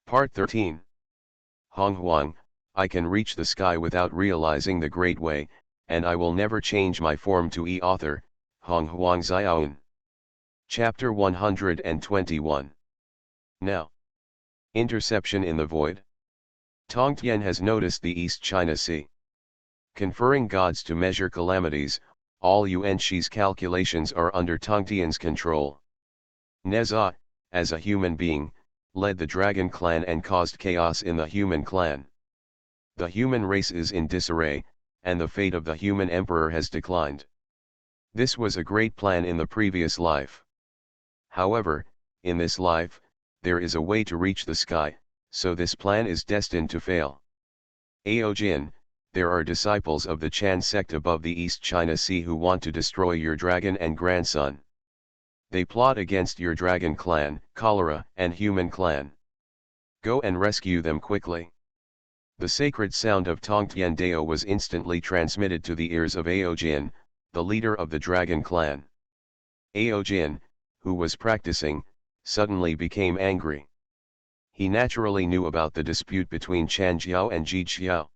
Part 13. Honghuang, I can reach the sky without realizing the great way, and I will never change my form to author, Honghuang Xiaoan. Chapter 121. Now. Interception in the void. Tongtian has noticed the East China Sea. Conferring gods to measure calamities, all Yuan Shi's calculations are under Tongtian's control. Neza, as a human being, led the dragon clan and caused chaos in the human clan. The human race is in disarray, and the fate of the human emperor has declined. This was a great plan in the previous life. However, in this life, there is a way to reach the sky, so this plan is destined to fail. Aojin, there are disciples of the Chan sect above the East China Sea who want to destroy your dragon and grandson. They plot against your dragon clan, cholera, and human clan. Go and rescue them quickly. The sacred sound of Tongtian Dao was instantly transmitted to the ears of Aojin, the leader of the dragon clan. Aojin, who was practicing, suddenly became angry. He naturally knew about the dispute between Chan Jiao and Ji Xiao.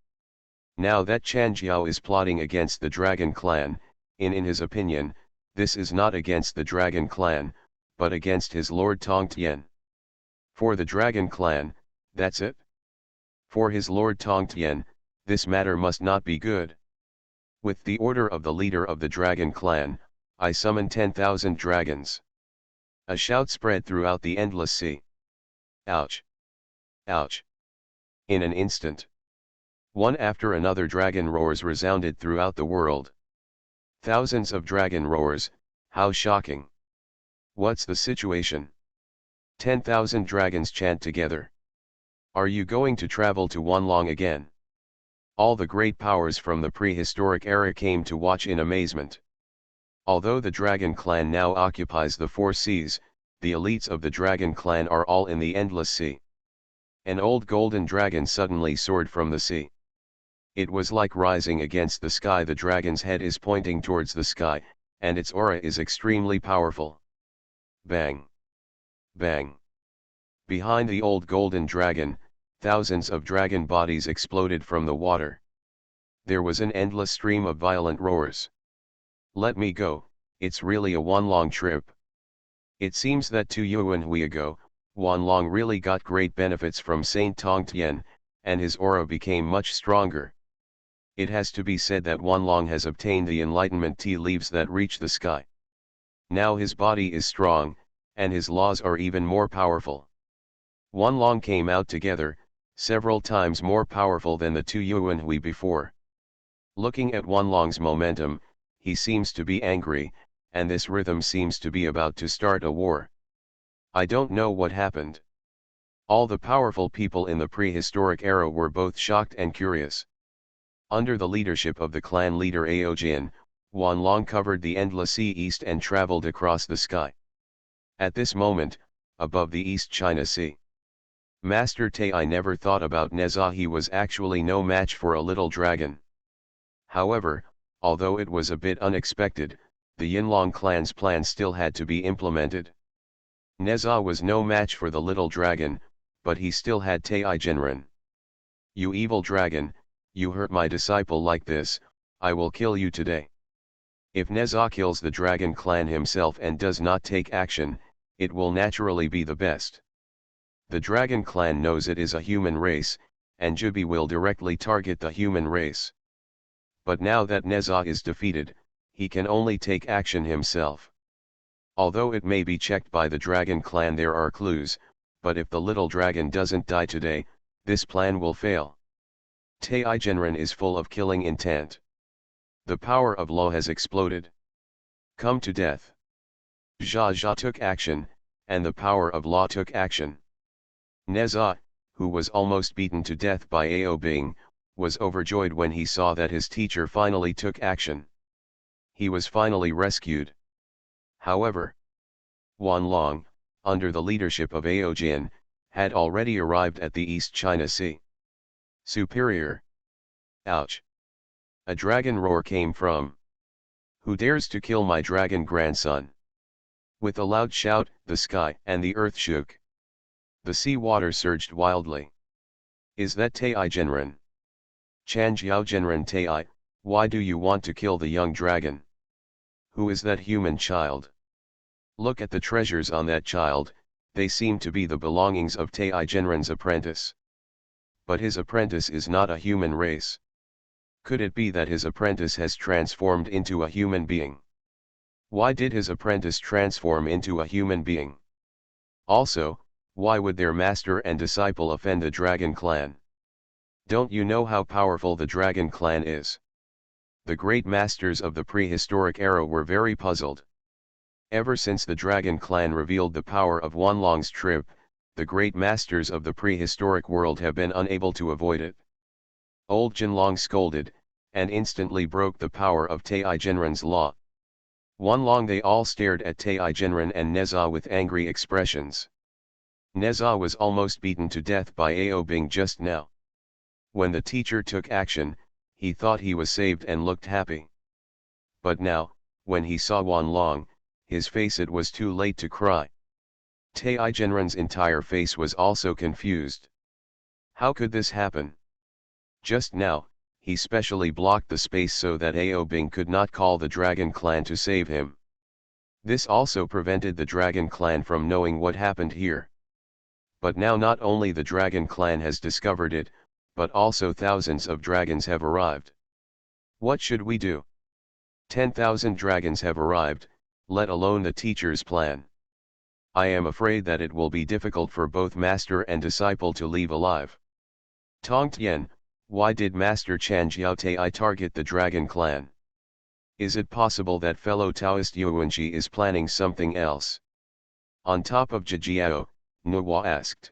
Now that Chan Jiao is plotting against the dragon clan, in his opinion, this is not against the dragon clan, but against his lord Tongtian. For the dragon clan, that's it. For his lord Tongtian, this matter must not be good. With the order of the leader of the dragon clan, I summon 10,000 dragons. A shout spread throughout the endless sea. Ouch! Ouch! In an instant, one after another dragon roars resounded throughout the world. Thousands of dragon roars, how shocking! What's the situation? 10,000 dragons chant together. Are you going to travel to Honghuang again? All the great powers from the prehistoric era came to watch in amazement. Although the dragon clan now occupies the four seas, the elites of the dragon clan are all in the endless sea. An old golden dragon suddenly soared from the sea. It was like rising against the sky. The dragon's head is pointing towards the sky, and its aura is extremely powerful. Bang! Bang! Behind the old golden dragon, thousands of dragon bodies exploded from the water. There was an endless stream of violent roars. Let me go, it's really a Honghuang trip. It seems that 2 yuan hui ago, Honghuang really got great benefits from Saint Tongtian, and his aura became much stronger. It has to be said that Honghuang has obtained the enlightenment tea leaves that reach the sky. Now his body is strong, and his laws are even more powerful. Honghuang came out together, several times more powerful than the 2 yuan hui before. Looking at Honghuang's momentum, he seems to be angry, and this rhythm seems to be about to start a war. I don't know what happened. All the powerful people in the prehistoric era were both shocked and curious. Under the leadership of the clan leader Aojin, Honghuang covered the endless sea east and traveled across the sky. At this moment, above the East China Sea, Master Tai never thought about Neza. He was actually no match for a little dragon. However, although it was a bit unexpected, the Yinlong clan's plan still had to be implemented. Neza was no match for the little dragon, but he still had Tai Jinren. You evil dragon, you hurt my disciple like this, I will kill you today. If Neza kills the dragon clan himself and does not take action, it will naturally be the best. The dragon clan knows it is a human race, and Jubi will directly target the human race. But now that Neza is defeated, he can only take action himself. Although it may be checked by the dragon clan, there are clues, but if the little dragon doesn't die today, this plan will fail. Tai Jinren is full of killing intent. The power of law has exploded. Come to death. Jia Jia took action, and the power of law took action. Neza, who was almost beaten to death by Ao Bing, was overjoyed when he saw that his teacher finally took action. He was finally rescued. However, Honghuang, under the leadership of Aojin, had already arrived at the East China Sea. Superior! Ouch! A dragon roar came from. Who dares to kill my dragon grandson? With a loud shout, the sky and the earth shook. The sea water surged wildly. Is that Tai Genren? Chan Jiao Genren Tai, why do you want to kill the young dragon? Who is that human child? Look at the treasures on that child, they seem to be the belongings of Tai Genren's apprentice. But his apprentice is not a human race. Could it be that his apprentice has transformed into a human being? Why did his apprentice transform into a human being? Also, why would their master and disciple offend the Dragon Clan? Don't you know how powerful the Dragon Clan is? The great masters of the prehistoric era were very puzzled. Ever since the Dragon Clan revealed the power of Wanlong's trip, the great masters of the prehistoric world have been unable to avoid it. Old Jinlong scolded, and instantly broke the power of Tai Genren's law. Wanlong they all stared at Tai Genren and Neza with angry expressions. Neza was almost beaten to death by Ao Bing just now. When the teacher took action, he thought he was saved and looked happy. But now, when he saw Wanlong, his face it was too late to cry. Tai Genren's entire face was also confused. How could this happen? Just now, he specially blocked the space so that Ao Bing could not call the Dragon Clan to save him. This also prevented the Dragon Clan from knowing what happened here. But now not only the Dragon Clan has discovered it, but also thousands of dragons have arrived. What should we do? 10,000 dragons have arrived, let alone the teacher's plan. I am afraid that it will be difficult for both master and disciple to leave alive. Tong Tien, why did Master Chan Jiao Tai target the Dragon Clan? Is it possible that fellow Taoist Yuanji is planning something else? On top of Jijiao, Nuwa asked.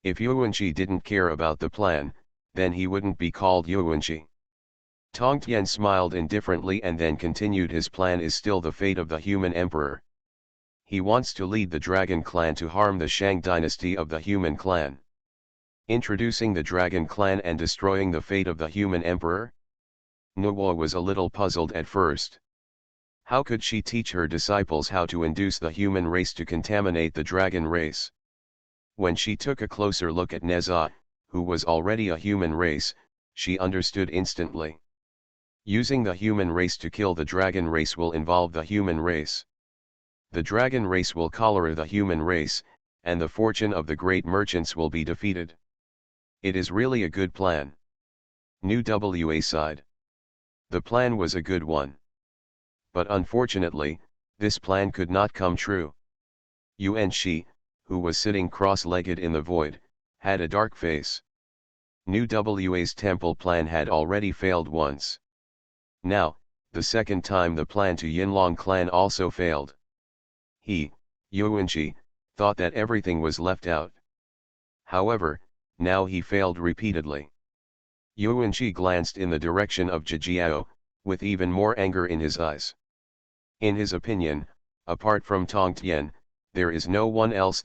If Yuanji didn't care about the plan, then he wouldn't be called Yuanji. Tong Tien smiled indifferently and then continued. His plan is still the fate of the human emperor. He wants to lead the Dragon Clan to harm the Shang dynasty of the human clan. Introducing the Dragon Clan and destroying the fate of the human emperor? Nuwa was a little puzzled at first. How could she teach her disciples how to induce the human race to contaminate the dragon race? When she took a closer look at Neza, who was already a human race, she understood instantly. Using the human race to kill the dragon race will involve the human race. The dragon race will cholera the human race, and the fortune of the great merchants will be defeated. It is really a good plan. New WA sighed. The plan was a good one. But unfortunately, this plan could not come true. Yuan Shi, who was sitting cross-legged in the void, had a dark face. New WA's temple plan had already failed once. Now, the second time the plan to Yinlong clan also failed. He, Yuanji, thought that everything was left out. However, now he failed repeatedly. Yuanji glanced in the direction of Jijiao, with even more anger in his eyes. In his opinion, apart from Tong Tien, there is no one else.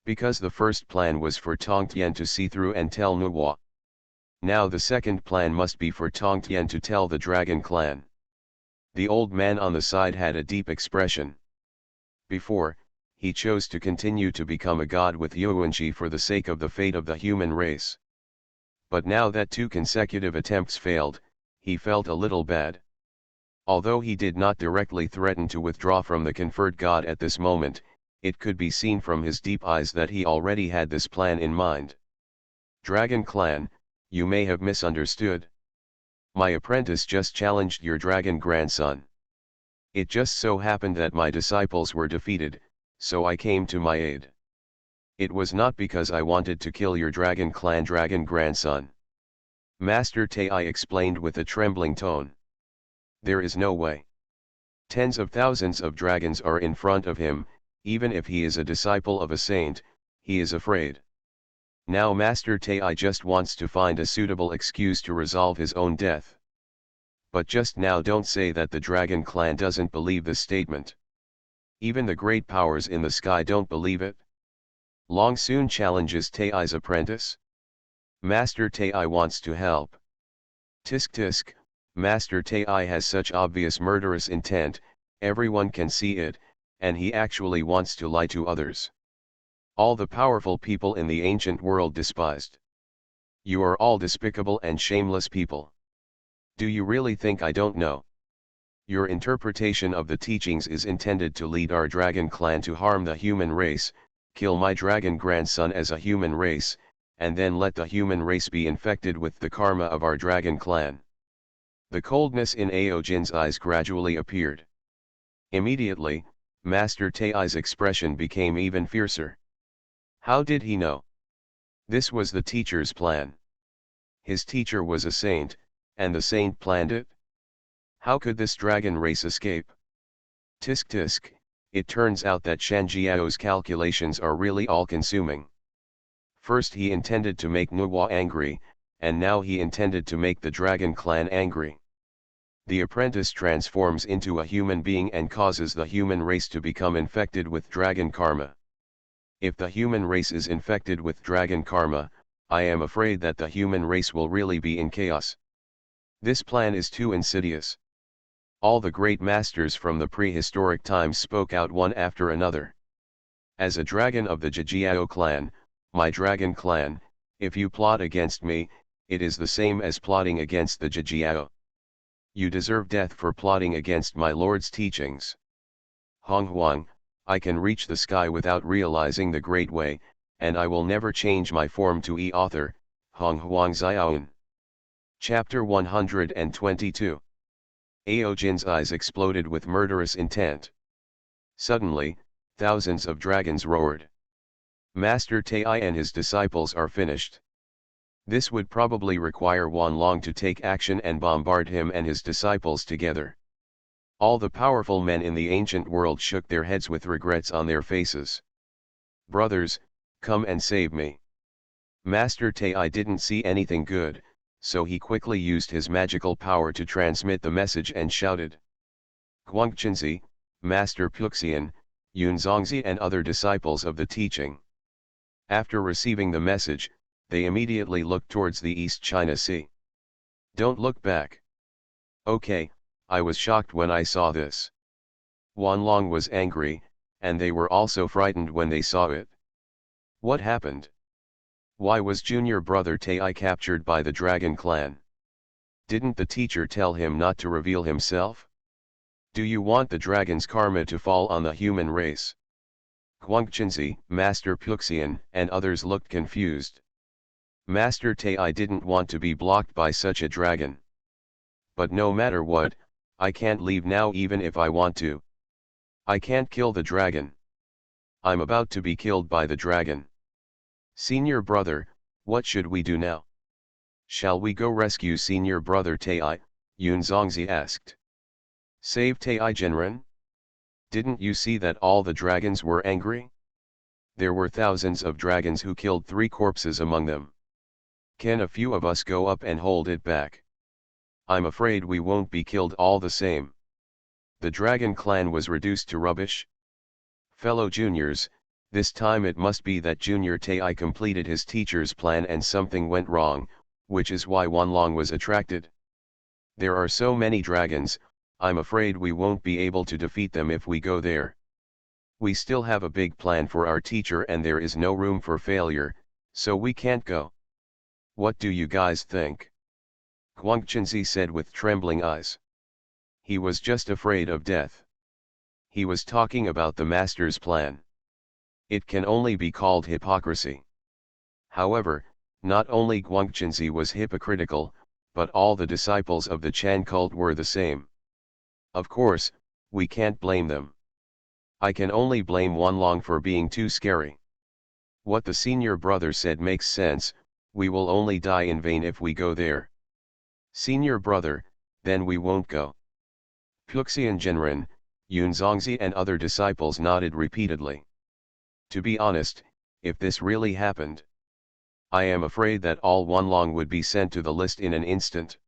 Because the first plan was for Tong Tien to see through and tell Nuwa. Now the second plan must be for Tong Tien to tell the Dragon Clan. The old man on the side had a deep expression. Before, he chose to continue to become a god with Yuanji for the sake of the fate of the human race. But now that 2 consecutive attempts failed, he felt a little bad. Although he did not directly threaten to withdraw from the conferred god at this moment, it could be seen from his deep eyes that he already had this plan in mind. Dragon Clan, you may have misunderstood. My apprentice just challenged your dragon grandson. It just so happened that my disciples were defeated, so I came to my aid. It was not because I wanted to kill your Dragon Clan dragon grandson. Master Tai explained with a trembling tone. There is no way. Tens of thousands of dragons are in front of him, even if he is a disciple of a saint, he is afraid. Now Master Tai just wants to find a suitable excuse to resolve his own death. But just now don't say that the Dragon Clan doesn't believe this statement. Even the great powers in the sky don't believe it. Long Soon challenges Tai's apprentice. Master Tai wants to help. Tisk tisk, Master Tai has such obvious murderous intent, everyone can see it, and he actually wants to lie to others. All the powerful people in the ancient world despised. You are all despicable and shameless people. Do you really think I don't know? Your interpretation of the teachings is intended to lead our dragon clan to harm the human race, kill my dragon grandson as a human race, and then let the human race be infected with the karma of our dragon clan. The coldness in Ao Jin's eyes gradually appeared. Immediately, Master Tai's expression became even fiercer. How did he know? This was the teacher's plan. His teacher was a saint, and the saint planned it? How could this dragon race escape? Tisk tisk, it turns out that Shan Jiao's calculations are really all-consuming. First he intended to make Nuwa angry, and now he intended to make the dragon clan angry. The apprentice transforms into a human being and causes the human race to become infected with dragon karma. If the human race is infected with dragon karma, I am afraid that the human race will really be in chaos. This plan is too insidious. All the great masters from the prehistoric times spoke out one after another. As a dragon of the Jijiao clan, my dragon clan, if you plot against me, it is the same as plotting against the Jijiao. You deserve death for plotting against my lord's teachings. Honghuang, I can reach the sky without realizing the great way, and I will never change my form to author, Honghuang Xiaoan. Chapter 122. Ao Jin's eyes exploded with murderous intent. Suddenly, thousands of dragons roared. Master Tai and his disciples are finished. This would probably require Wanlong to take action and bombard him and his disciples together. All the powerful men in the ancient world shook their heads with regrets on their faces. Brothers, come and save me. Master Tai didn't see anything good, so he quickly used his magical power to transmit the message and shouted. Guangchenzi, Master Puxian, Yunzongzi and other disciples of the teaching. After receiving the message, they immediately looked towards the East China Sea. Don't look back. Okay, I was shocked when I saw this. Wanlong was angry, and they were also frightened when they saw it. What happened? Why was junior brother Tai captured by the dragon clan? Didn't the teacher tell him not to reveal himself? Do you want the dragon's karma to fall on the human race? Guangchenzi, Master Puxian, and others looked confused. Master Tai didn't want to be blocked by such a dragon. But no matter what, I can't leave now even if I want to. I can't kill the dragon. I'm about to be killed by the dragon. Senior brother, what should we do now? Shall we go rescue senior brother Tai? Yunzongzi asked. Save Tai Genren? Didn't you see that all the dragons were angry? There were thousands of dragons who killed 3 corpses among them. Can a few of us go up and hold it back? I'm afraid we won't be killed all the same. The dragon clan was reduced to rubbish. Fellow juniors, this time it must be that Junior Tai completed his teacher's plan and something went wrong, which is why Wanlong was attracted. There are so many dragons, I'm afraid we won't be able to defeat them if we go there. We still have a big plan for our teacher and there is no room for failure, so we can't go. What do you guys think? Guangchenzi said with trembling eyes. He was just afraid of death. He was talking about the master's plan. It can only be called hypocrisy. However, not only Guangchenzi was hypocritical, but all the disciples of the Chan cult were the same. Of course, we can't blame them. I can only blame Wanlong for being too scary. What the senior brother said makes sense, we will only die in vain if we go there. Senior brother, then we won't go. Puxian Genren, Yunzongzi and other disciples nodded repeatedly. To be honest, if this really happened, I am afraid that all Wanlong would be sent to the list in an instant.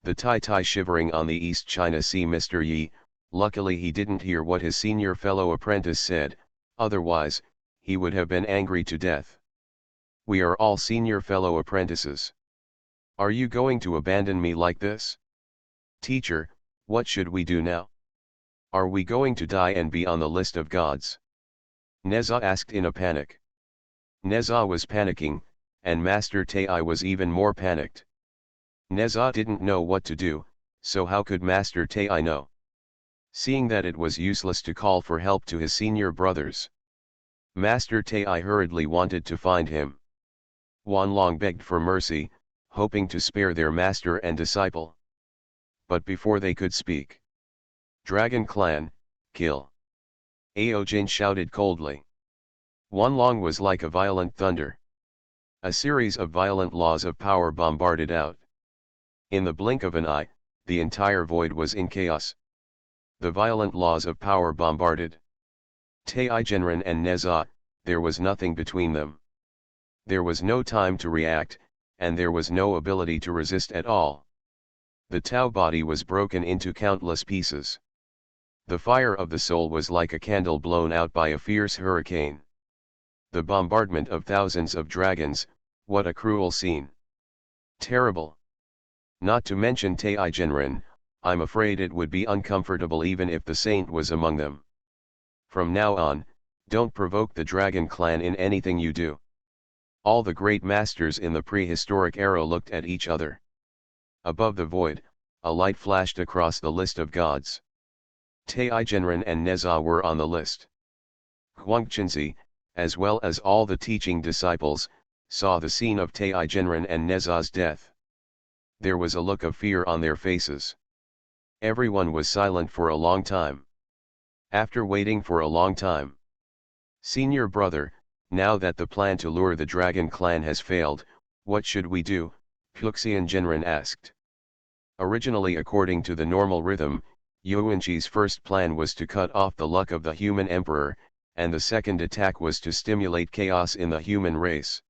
The Tai shivering on the East China Sea. Mr. Yi, luckily he didn't hear what his senior fellow apprentice said, otherwise, he would have been angry to death. We are all senior fellow apprentices. Are you going to abandon me like this? Teacher, what should we do now? Are we going to die and be on the list of gods? Neza asked in a panic. Neza was panicking, and Master Tai was even more panicked. Neza didn't know what to do, so how could Master Tai know? Seeing that it was useless to call for help to his senior brothers, Master Tai hurriedly wanted to find him. Honghuang begged for mercy, hoping to spare their master and disciple. But before they could speak, "Dragon Clan, kill!" Aojin shouted coldly. Honghuang was like a violent thunder. A series of violent laws of power bombarded out. In the blink of an eye, the entire void was in chaos. The violent laws of power bombarded Taigenren and Neza. There was nothing between them. There was no time to react, and there was no ability to resist at all. The Tao body was broken into countless pieces. The fire of the soul was like a candle blown out by a fierce hurricane. The bombardment of thousands of dragons, what a cruel scene. Terrible. Not to mention Taigenren, I'm afraid it would be uncomfortable even if the saint was among them. From now on, don't provoke the Dragon Clan in anything you do. All the great masters in the prehistoric era looked at each other. Above the void, a light flashed across the list of gods. Taigenren and Neza were on the list. Huangquanzi, as well as all the teaching disciples, saw the scene of Taigenren and Neza's death. There was a look of fear on their faces. Everyone was silent for a long time. After waiting for a long time, "Senior brother, now that the plan to lure the Dragon Clan has failed, what should we do?" Puxian asked. Originally, according to the normal rhythm, Yuanqi's first plan was to cut off the luck of the human emperor, and the second attack was to stimulate chaos in the human race.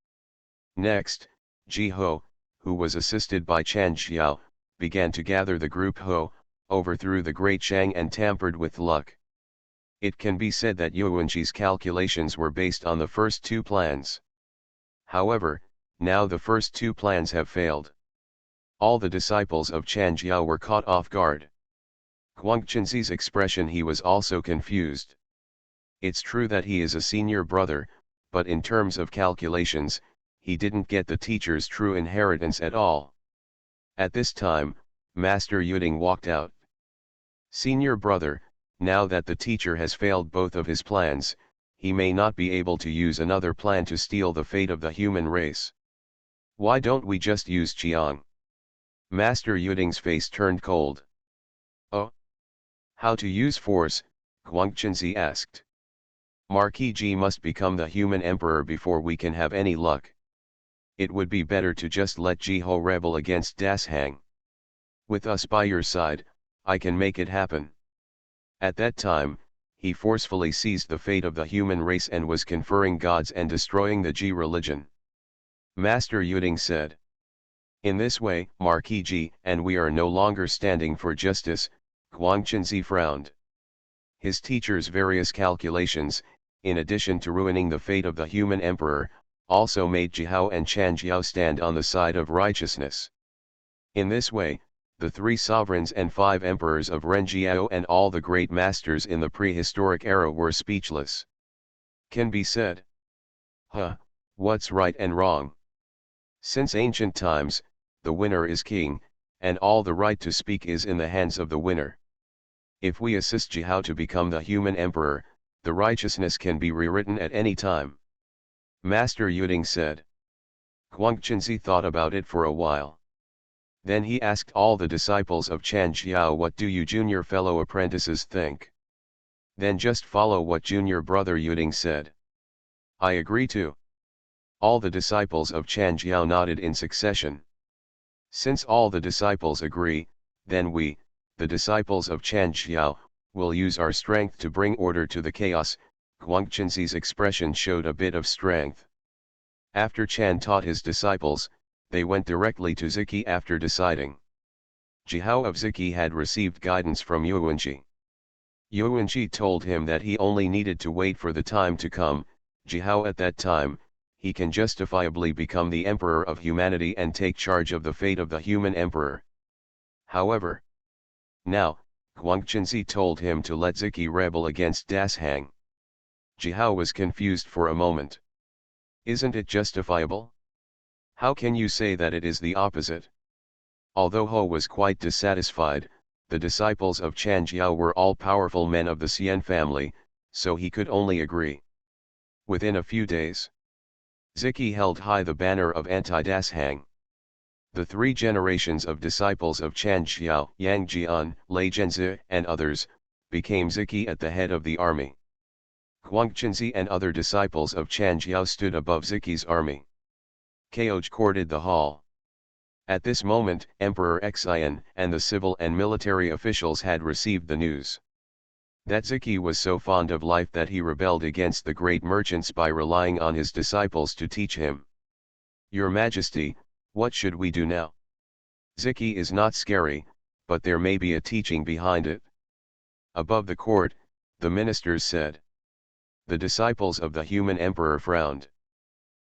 Next, Jiho, who was assisted by Chan Xiao, began to gather the group Ho, overthrew the great Shang and tampered with luck. It can be said that Yuanqi's calculations were based on the first two plans. However, now the first two plans have failed. All the disciples of Chan Xiao were caught off guard. Huangquanzi's expression, he was also confused. It's true that he is a senior brother, but in terms of calculations, he didn't get the teacher's true inheritance at all. At this time, Master Yuding walked out. "Senior brother, now that the teacher has failed both of his plans, he may not be able to use another plan to steal the fate of the human race. Why don't we just use Qiang?" Master Yuding's face turned cold. "Oh? How to use force?" Huangquanzi asked. "Marquis Ji must become the human emperor before we can have any luck. It would be better to just let Jiho rebel against Dashang. With us by your side, I can make it happen." At that time, he forcefully seized the fate of the human race and was conferring gods and destroying the Ji religion. Master Yuding said. "In this way, Marquis Ji, and we are no longer standing for justice." Huangquanzi frowned. His teacher's various calculations, in addition to ruining the fate of the human emperor, also made Jihao and Chan Jiao stand on the side of righteousness. In this way, the three sovereigns and 5 emperors of Renjiao and all the great masters in the prehistoric era were speechless. Can be said. What's right and wrong? Since ancient times, the winner is king, and all the right to speak is in the hands of the winner. If we assist Jihao to become the human emperor, the righteousness can be rewritten at any time. Master Yuding said. Huangquanzi thought about it for a while. Then he asked all the disciples of Chan Xiao, "What do you junior fellow apprentices think?" "Then just follow what junior brother Yuding said." "I agree too." All the disciples of Chan Xiao nodded in succession. Since all the disciples agree, then we, the disciples of Chan Xiao, will use our strength to bring order to the chaos. Huangquanzi's expression showed a bit of strength. After Chan taught his disciples, they went directly to Ziki after deciding. Jihao of Ziki had received guidance from Yuanqi. Yuanqi told him that he only needed to wait for the time to come. Jihao at that time, he can justifiably become the emperor of humanity and take charge of the fate of the human emperor. However, now, Huangquanzi told him to let Ziki rebel against Dashang. Jihao was confused for a moment. Isn't it justifiable? How can you say that it is the opposite? Although Ho was quite dissatisfied, the disciples of Chan Jiao were all powerful men of the Xian family, so he could only agree. Within a few days, Ziki held high the banner of anti-Dashang. The three generations of disciples of Chan Xiao, Yang Jian, Lei Zhenzi, and others, became Ziki at the head of the army. Huangquanzi and other disciples of Chan Jiao stood above Ziki's army. Kaoj courted the hall. At this moment, Emperor Xian and the civil and military officials had received the news that Ziki was so fond of life that he rebelled against the great merchants by relying on his disciples to teach him. Your Majesty, what should we do now? Ziki is not scary, but there may be a teaching behind it. Above the court, the ministers said. The disciples of the human emperor frowned.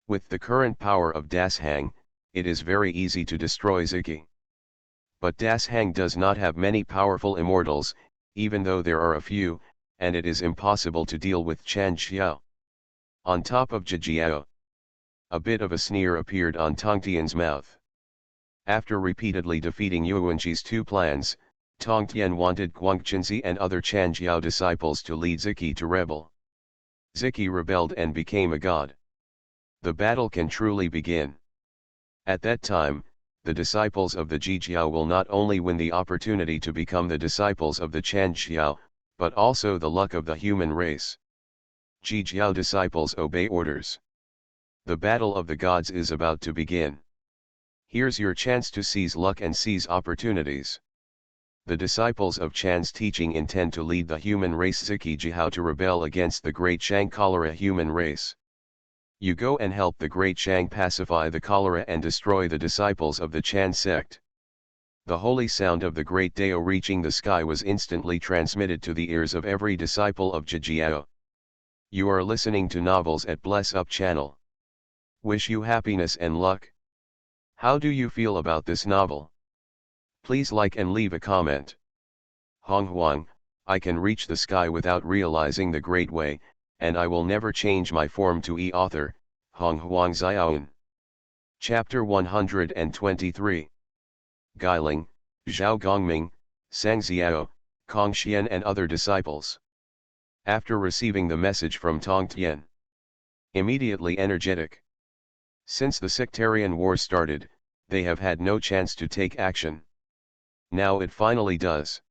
With the current power of Dashang, it is very easy to destroy Ziki. But Dashang does not have many powerful immortals, even though there are a few, and it is impossible to deal with Chan Xiao. On top of Jijiao, a bit of a sneer appeared on Tongtian's mouth. After repeatedly defeating Yuanqi's two plans, Tongtian wanted Guangquanzi and other Chan Jiao disciples to lead Ziki to rebel. Ziki rebelled and became a god. The battle can truly begin. At that time, the disciples of the Jijiao will not only win the opportunity to become the disciples of the Chan Xiao, but also the luck of the human race. Jijiao disciples obey orders. The battle of the gods is about to begin. Here's your chance to seize luck and seize opportunities. The disciples of Chan's teaching intend to lead the human race Ziki Jiao to rebel against the great Shang cholera human race. You go and help the great Shang pacify the cholera and destroy the disciples of the Chan sect. The holy sound of the great Dao reaching the sky was instantly transmitted to the ears of every disciple of Jijiao. You are listening to novels at Bless Up channel. Wish you happiness and luck. How do you feel about this novel? Please like and leave a comment. Honghuang, I can reach the sky without realizing the great way, and I will never change my form to author, Honghuang Xiaoan. Chapter 123. Guiling, Zhao Gongming, Sang Xiao, Kong Xian and other disciples. After receiving the message from Tongtian. Immediately energetic. Since the sectarian war started, they have had no chance to take action. Now it finally does.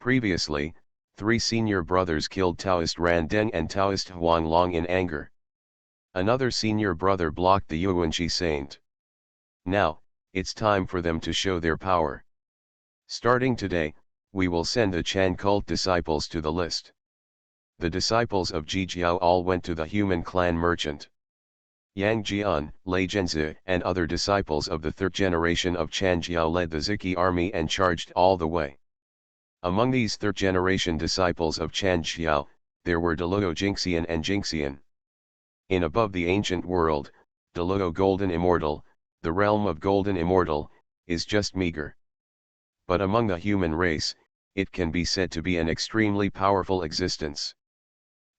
Previously, 3 senior brothers killed Taoist Ran Deng and Taoist Huang Long in anger. Another senior brother blocked the Yuanqi saint. Now, it's time for them to show their power. Starting today, we will send the Chan cult disciples to the list. The disciples of Jijiao all went to the human clan merchant. Yang Jian, Lei Zhenzi and other disciples of the third generation of Chan Jiao led the Ziki army and charged all the way. Among these third generation disciples of Chan Xiao, there were Deluo Jingxian and Jingxian. In Above the Ancient World, Deluo Golden Immortal, the realm of Golden Immortal, is just meager. But among the human race, it can be said to be an extremely powerful existence.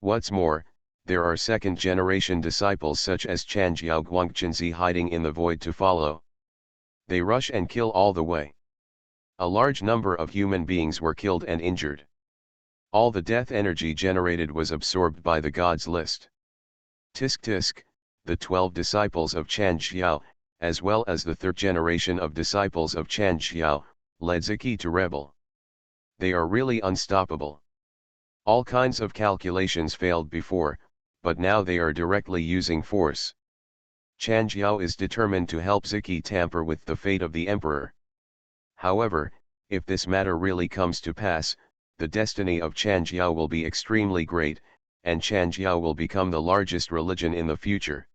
What's more, there are second-generation disciples such as Chan Jiao Guangquanzi hiding in the void to follow. They rush and kill all the way. A large number of human beings were killed and injured. All the death energy generated was absorbed by the gods list. Tisk tisk, the 12 disciples of Chan Xiao, as well as the third generation of disciples of Chan Xiao, led Ziki to rebel. They are really unstoppable. All kinds of calculations failed before, but now they are directly using force. Chan Jiao is determined to help Ziki tamper with the fate of the emperor. However, if this matter really comes to pass, the destiny of Chan Jiao will be extremely great, and Chan Jiao will become the largest religion in the future.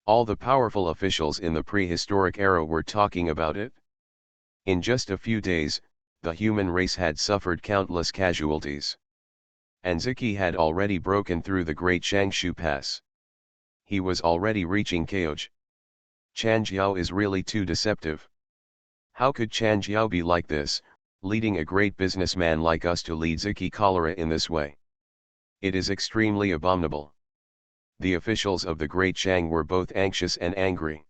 All the powerful officials in the prehistoric era were talking about it. In just a few days, the human race had suffered countless casualties. And Ziki had already broken through the Great Shangshu Pass. He was already reaching Kaoj. Chan Jiao is really too deceptive. How could Chan Jiao be like this, leading a great businessman like us to lead Ziki cholera in this way? It is extremely abominable. the officials of the Great Chang were both anxious and angry.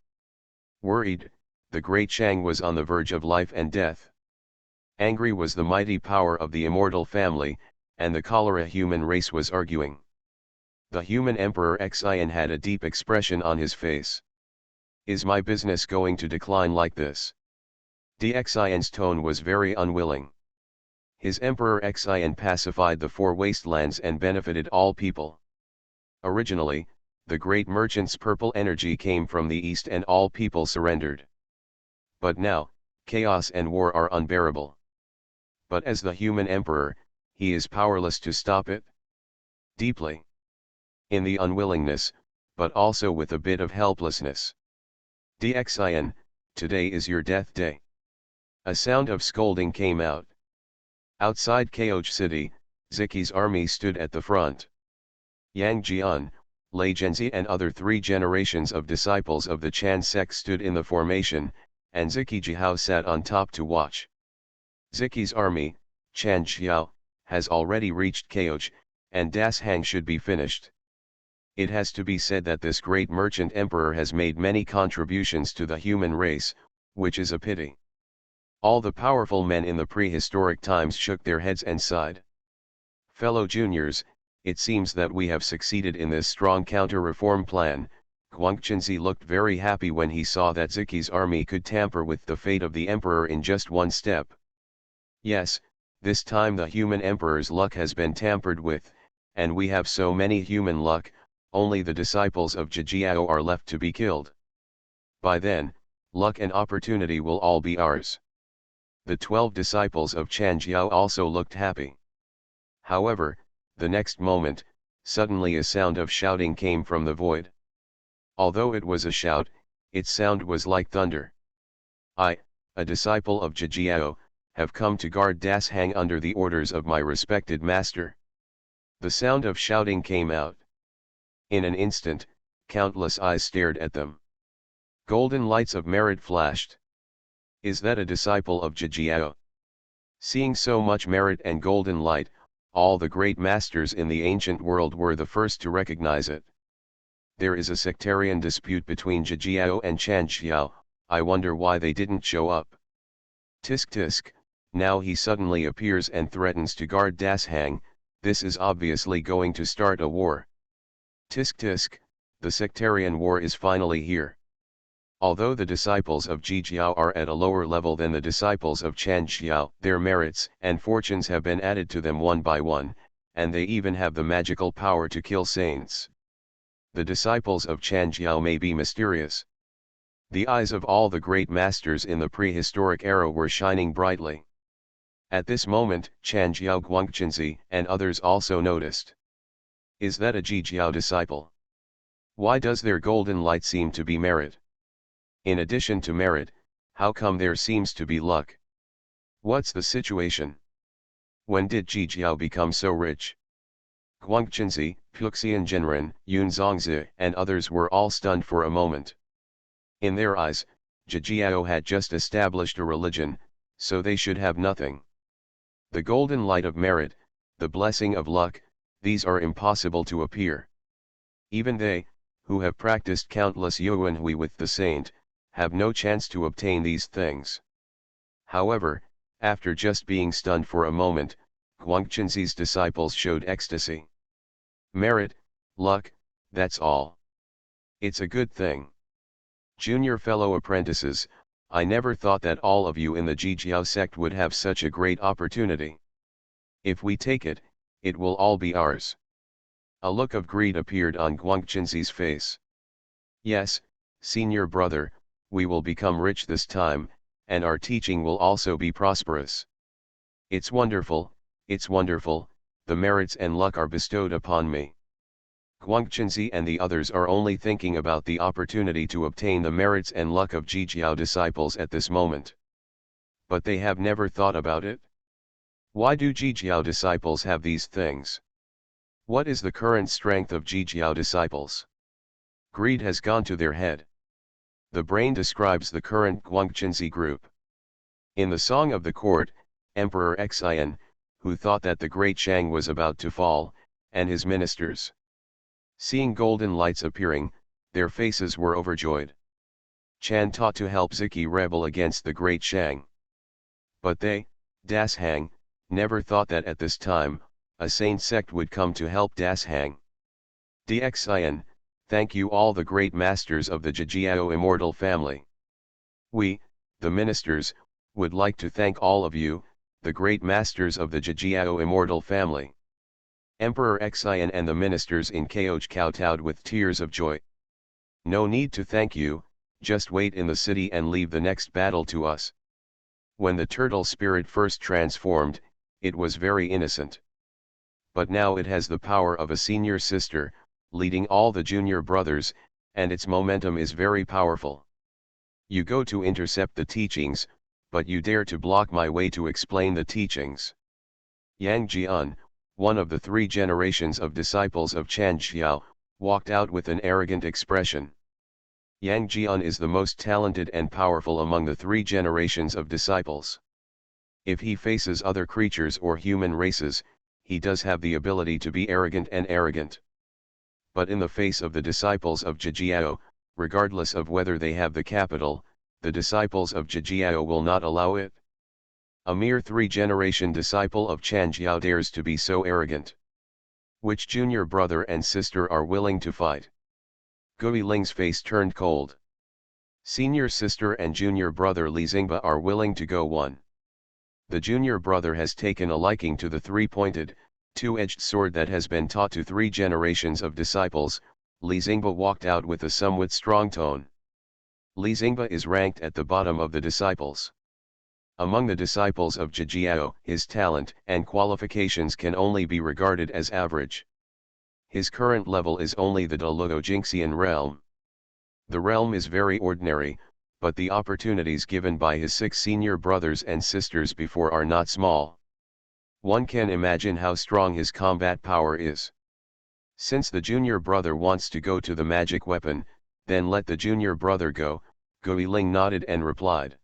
Worried, the Great Chang was on the verge of life and death. Angry was the mighty power of the immortal family, and the cholera human race was arguing. The human Emperor Xian had a deep expression on his face. Is my business going to decline like this? Xian's tone was very unwilling. His Emperor Xian pacified the four wastelands and benefited all people. Originally, the great merchant's purple energy came from the east and all people surrendered. But now, chaos and war are unbearable. But as the human emperor, he is powerless to stop it. Deeply. In the unwillingness, but also with a bit of helplessness. Xian, today is your death day. A sound of scolding came out. Outside Kaoj city, Ziki's army stood at the front. Yang Jian, Lei Zhenzi and other 3 generations of disciples of the Chan sect stood in the formation, and Ziki Jihao sat on top to watch. Ziki's army, Chan Xiao, has already reached Kaoj, and Das Hang should be finished. It has to be said that this great merchant emperor has made many contributions to the human race, which is a pity. All the powerful men in the prehistoric times shook their heads and sighed. Fellow juniors, it seems that we have succeeded in this strong counter-reform plan. Guangquanzi looked very happy when he saw that Ziki's army could tamper with the fate of the emperor in just one step. Yes, this time the human emperor's luck has been tampered with, and we have so many human luck, only the disciples of Zhijiao are left to be killed. By then, luck and opportunity will all be ours. The 12 disciples of Chanjiao also looked happy. However, the next moment, suddenly a sound of shouting came from the void. Although it was a shout, its sound was like thunder. I, a disciple of Zhijiao, have come to guard Das Hang under the orders of my respected master. The sound of shouting came out. In an instant, countless eyes stared at them. Golden lights of merit flashed. Is that a disciple of Zhijiao? Seeing so much merit and golden light, all the great masters in the ancient world were the first to recognize it. There is a sectarian dispute between Zhijiao and Chanxiao, I wonder why they didn't show up. Tisk tisk, now he suddenly appears and threatens to guard Das Hang, this is obviously going to start a war. Tisk tisk, the sectarian war is finally here. Although the disciples of Zhijiao are at a lower level than the disciples of Chanxiao, their merits and fortunes have been added to them one by one, and they even have the magical power to kill saints. The disciples of Chanxiao may be mysterious. The eyes of all the great masters in the prehistoric era were shining brightly. At this moment, Chanxiao Guangquanzi and others also noticed. Is that a Zhijiao disciple? Why does their golden light seem to be merit? In addition to merit, how come there seems to be luck? What's the situation? When did Zhijiao become so rich? Guangquanzi, Puxian Genren, Yun Zongzi and others were all stunned for a moment. In their eyes, Zhijiao had just established a religion, so they should have nothing. The golden light of merit, the blessing of luck, these are impossible to appear. Even they, who have practiced countless yuanhui with the saint, have no chance to obtain these things. However, after just being stunned for a moment, Guangquanzi's disciples showed ecstasy. Merit, luck, that's all. It's a good thing. Junior fellow apprentices, I never thought that all of you in the Zhijiao sect would have such a great opportunity. If we take it, it will all be ours. A look of greed appeared on Guangquanzi's face. Yes, senior brother, we will become rich this time, and our teaching will also be prosperous. It's wonderful, the merits and luck are bestowed upon me. Guangquanzi and the others are only thinking about the opportunity to obtain the merits and luck of Zhijiao disciples at this moment. But they have never thought about it. Why do Zhijiao disciples have these things? What is the current strength of Zhijiao disciples? Greed has gone to their head. The brain describes the current Guangquanzi group. In the Song of the Court, Emperor Xian, who thought that the great Shang was about to fall, and his ministers. Seeing golden lights appearing, their faces were overjoyed. Chan taught to help Ziki rebel against the great Shang. But they, Das Hang, never thought that at this time, a sane sect would come to help Das Hang. Dxin, thank you all the great masters of the Jijiao immortal family. We, the ministers, would like to thank all of you, the great masters of the Jijiao immortal family. Emperor Xian and the ministers in Kaoj kowtowed with tears of joy. No need to thank you, just wait in the city and leave the next battle to us. When the turtle spirit first transformed, it was very innocent. But now it has the power of a senior sister, leading all the junior brothers, and its momentum is very powerful. You go to intercept the teachings, but you dare to block my way to explain the teachings. Yang Jian, one of the 3 generations of disciples of Chan Xiao, walked out with an arrogant expression. Yang Jian is the most talented and powerful among the 3 generations of disciples. If he faces other creatures or human races, he does have the ability to be arrogant and arrogant. But in the face of the disciples of Jijiao, regardless of whether they have the capital, the disciples of Jijiao will not allow it. A mere 3-generation disciple of Chan Jiao dares to be so arrogant. Which junior brother and sister are willing to fight? Gui Ling's face turned cold. Senior sister and junior brother Li Xingba are willing to go one. The junior brother has taken a liking to the 3-pointed, 2-edged sword that has been taught to 3 generations of disciples. Li Xingba walked out with a somewhat strong tone. Li Xingba is ranked at the bottom of the disciples. Among the disciples of Jijiao, his talent and qualifications can only be regarded as average. His current level is only the Deluo Jinxian realm. The realm is very ordinary, but the opportunities given by his 6 senior brothers and sisters before are not small. One can imagine how strong his combat power is. Since the junior brother wants to go to the magic weapon, then let the junior brother go, Gui Ling nodded and replied.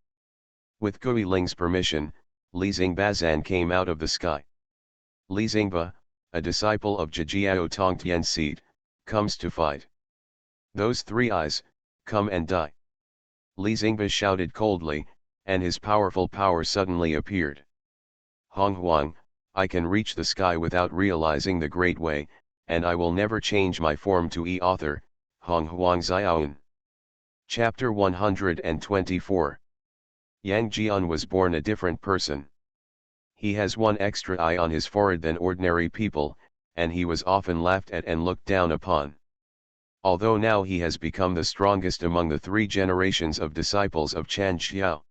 With Gui Ling's permission, Li Xingbazan came out of the sky. Li Xingba, a disciple of Jijiao Tongtian Seed, comes to fight. Those 3 eyes, come and die. Li Xingba shouted coldly, and his powerful power suddenly appeared. Honghuang, I can reach the sky without realizing the great way, and I will never change my form to author, Honghuang Xiaoan. Chapter 124. Yang Jian was born a different person. He has 1 extra eye on his forehead than ordinary people, and he was often laughed at and looked down upon. Although now he has become the strongest among the 3 generations of disciples of Chan Xiao.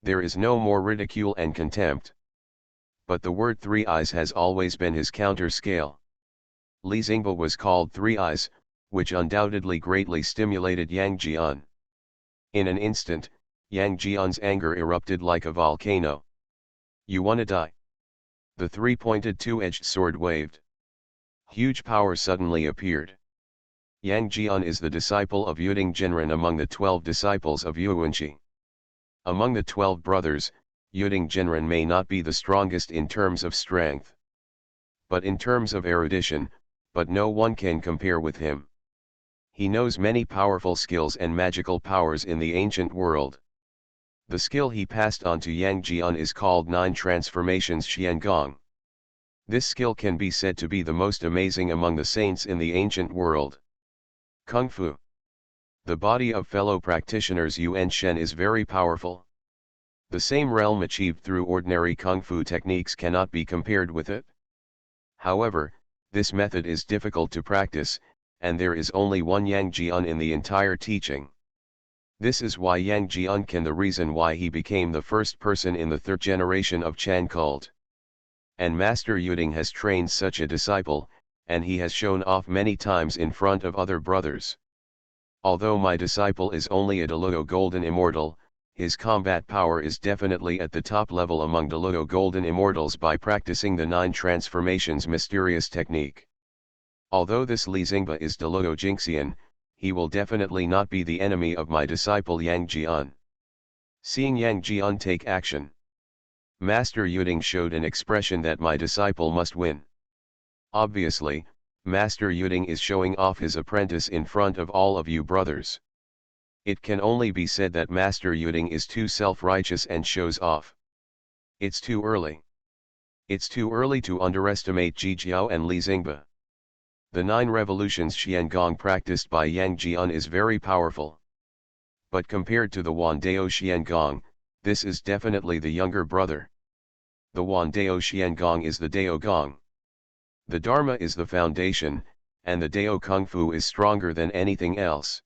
There is no more ridicule and contempt. But the word 3 eyes has always been his counter-scale. Li Xingba was called 3 eyes, which undoubtedly greatly stimulated Yang Jian. In an instant, Yang Jian's anger erupted like a volcano. You wanna die? The 3-pointed 2-edged sword waved. Huge power suddenly appeared. Yang Jian is the disciple of Yuding Jinren among the 12 disciples of Yuanqi. Among the 12 brothers, Yuding Jinren may not be the strongest in terms of strength, but in terms of erudition, but no one can compare with him. He knows many powerful skills and magical powers in the ancient world. The skill he passed on to Yang Jian is called 9 Transformations Xiangong. This skill can be said to be the most amazing among the saints in the ancient world. Kung Fu. The body of fellow practitioners Yuan Shen is very powerful. The same realm achieved through ordinary Kung Fu techniques cannot be compared with it. However, this method is difficult to practice, and there is only one Yang Jian in the entire teaching. This is why Yang Jian can the reason why he became the first person in the 3rd generation of Chan cult. And Master Yuding has trained such a disciple, and he has shown off many times in front of other brothers. Although my disciple is only a Deluo Golden Immortal, his combat power is definitely at the top level among Deluo Golden Immortals by practicing the 9 Transformations mysterious technique. Although this Li Xingba is Deluo Jinxian, he will definitely not be the enemy of my disciple Yang Jian. Seeing Yang Jian take action, Master Yuding showed an expression that my disciple must win. Obviously, Master Yuding is showing off his apprentice in front of all of you brothers. It can only be said that Master Yuding is too self-righteous and shows off. It's too early. It's too early to underestimate Ji Jiao and Li Xingba. The 9 revolutions Xiangong practiced by Yang Jian is very powerful. But compared to the Wandao Xiangong, this is definitely the younger brother. The Wandao Xiangong is the Dao Gong. The Dharma is the foundation, and the Dao Kung Fu is stronger than anything else.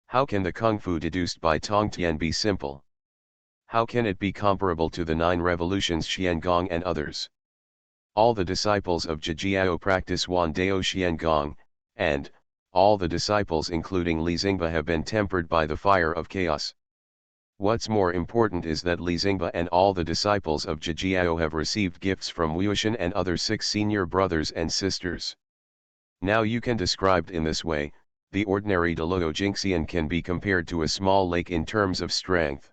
How can the Kung Fu deduced by Tongtian be simple? How can it be comparable to the 9 revolutions Xiangong and others? All the disciples of Jijiao practice Wandao Xiangong, and all the disciples including Li Xingba have been tempered by the fire of chaos. What's more important is that Li Xingba and all the disciples of Jijiao have received gifts from Wuxin and other 6 senior brothers and sisters. Now you can describe in this way, the ordinary Deluo Jingxian can be compared to a small lake in terms of strength.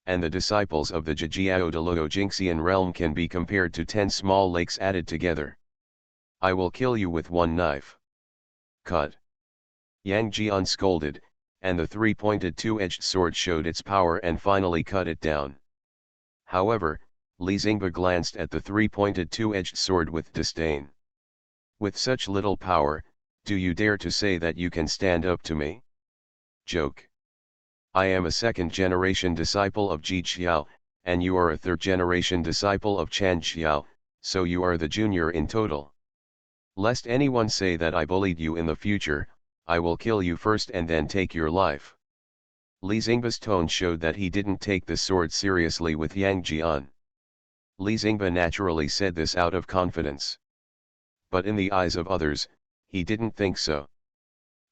And the disciples of the Jijiao Deluo Jingxian realm can be compared to 10 small lakes added together. I will kill you with one knife. Cut. Yang Jian scolded, and the 3-pointed 2-edged sword showed its power and finally cut it down. However, Li Xingba glanced at the 3-pointed 2-edged sword with disdain. With such little power, do you dare to say that you can stand up to me? Joke. I am a 2nd-generation disciple of Ji Xiao, and you are a 3rd-generation disciple of Chan Xiao, so you are the junior in total. Lest anyone say that I bullied you in the future, I will kill you first and then take your life. Li Xingba's tone showed that he didn't take the sword seriously with Yang Jian. Li Xingba naturally said this out of confidence. But in the eyes of others, he didn't think so.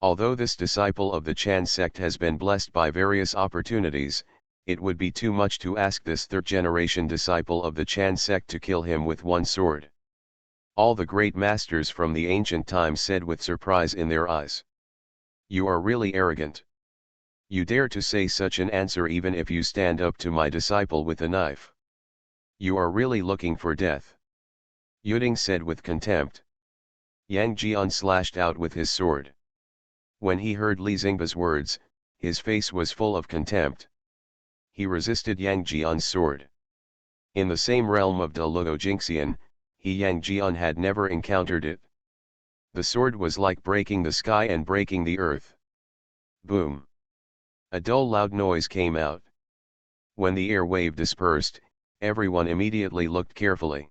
Although this disciple of the Chan sect has been blessed by various opportunities, it would be too much to ask this 3rd-generation disciple of the Chan sect to kill him with one sword. All the great masters from the ancient times said with surprise in their eyes. You are really arrogant. You dare to say such an answer even if you stand up to my disciple with a knife. You are really looking for death. Yuding said with contempt. Yang Jian slashed out with his sword. When he heard Li Xingba's words, his face was full of contempt. He resisted Yang Jian's sword. In the same realm of Deluo Jingxian, Yang Jian had never encountered it. The sword was like breaking the sky and breaking the earth. Boom! A dull loud noise came out. When the air wave dispersed, everyone immediately looked carefully.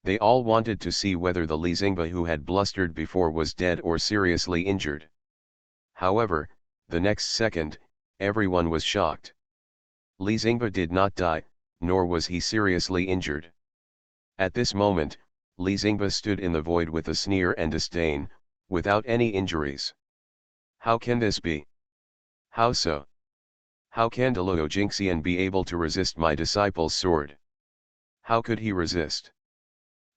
They all wanted to see whether the Li Xingba who had blustered before was dead or seriously injured. However, the next second, everyone was shocked. Li Xingba did not die, nor was he seriously injured. At this moment, Li Xingba stood in the void with a sneer and disdain, without any injuries. How can this be? How so? How can Deluo Jingxian be able to resist my disciple's sword? How could he resist?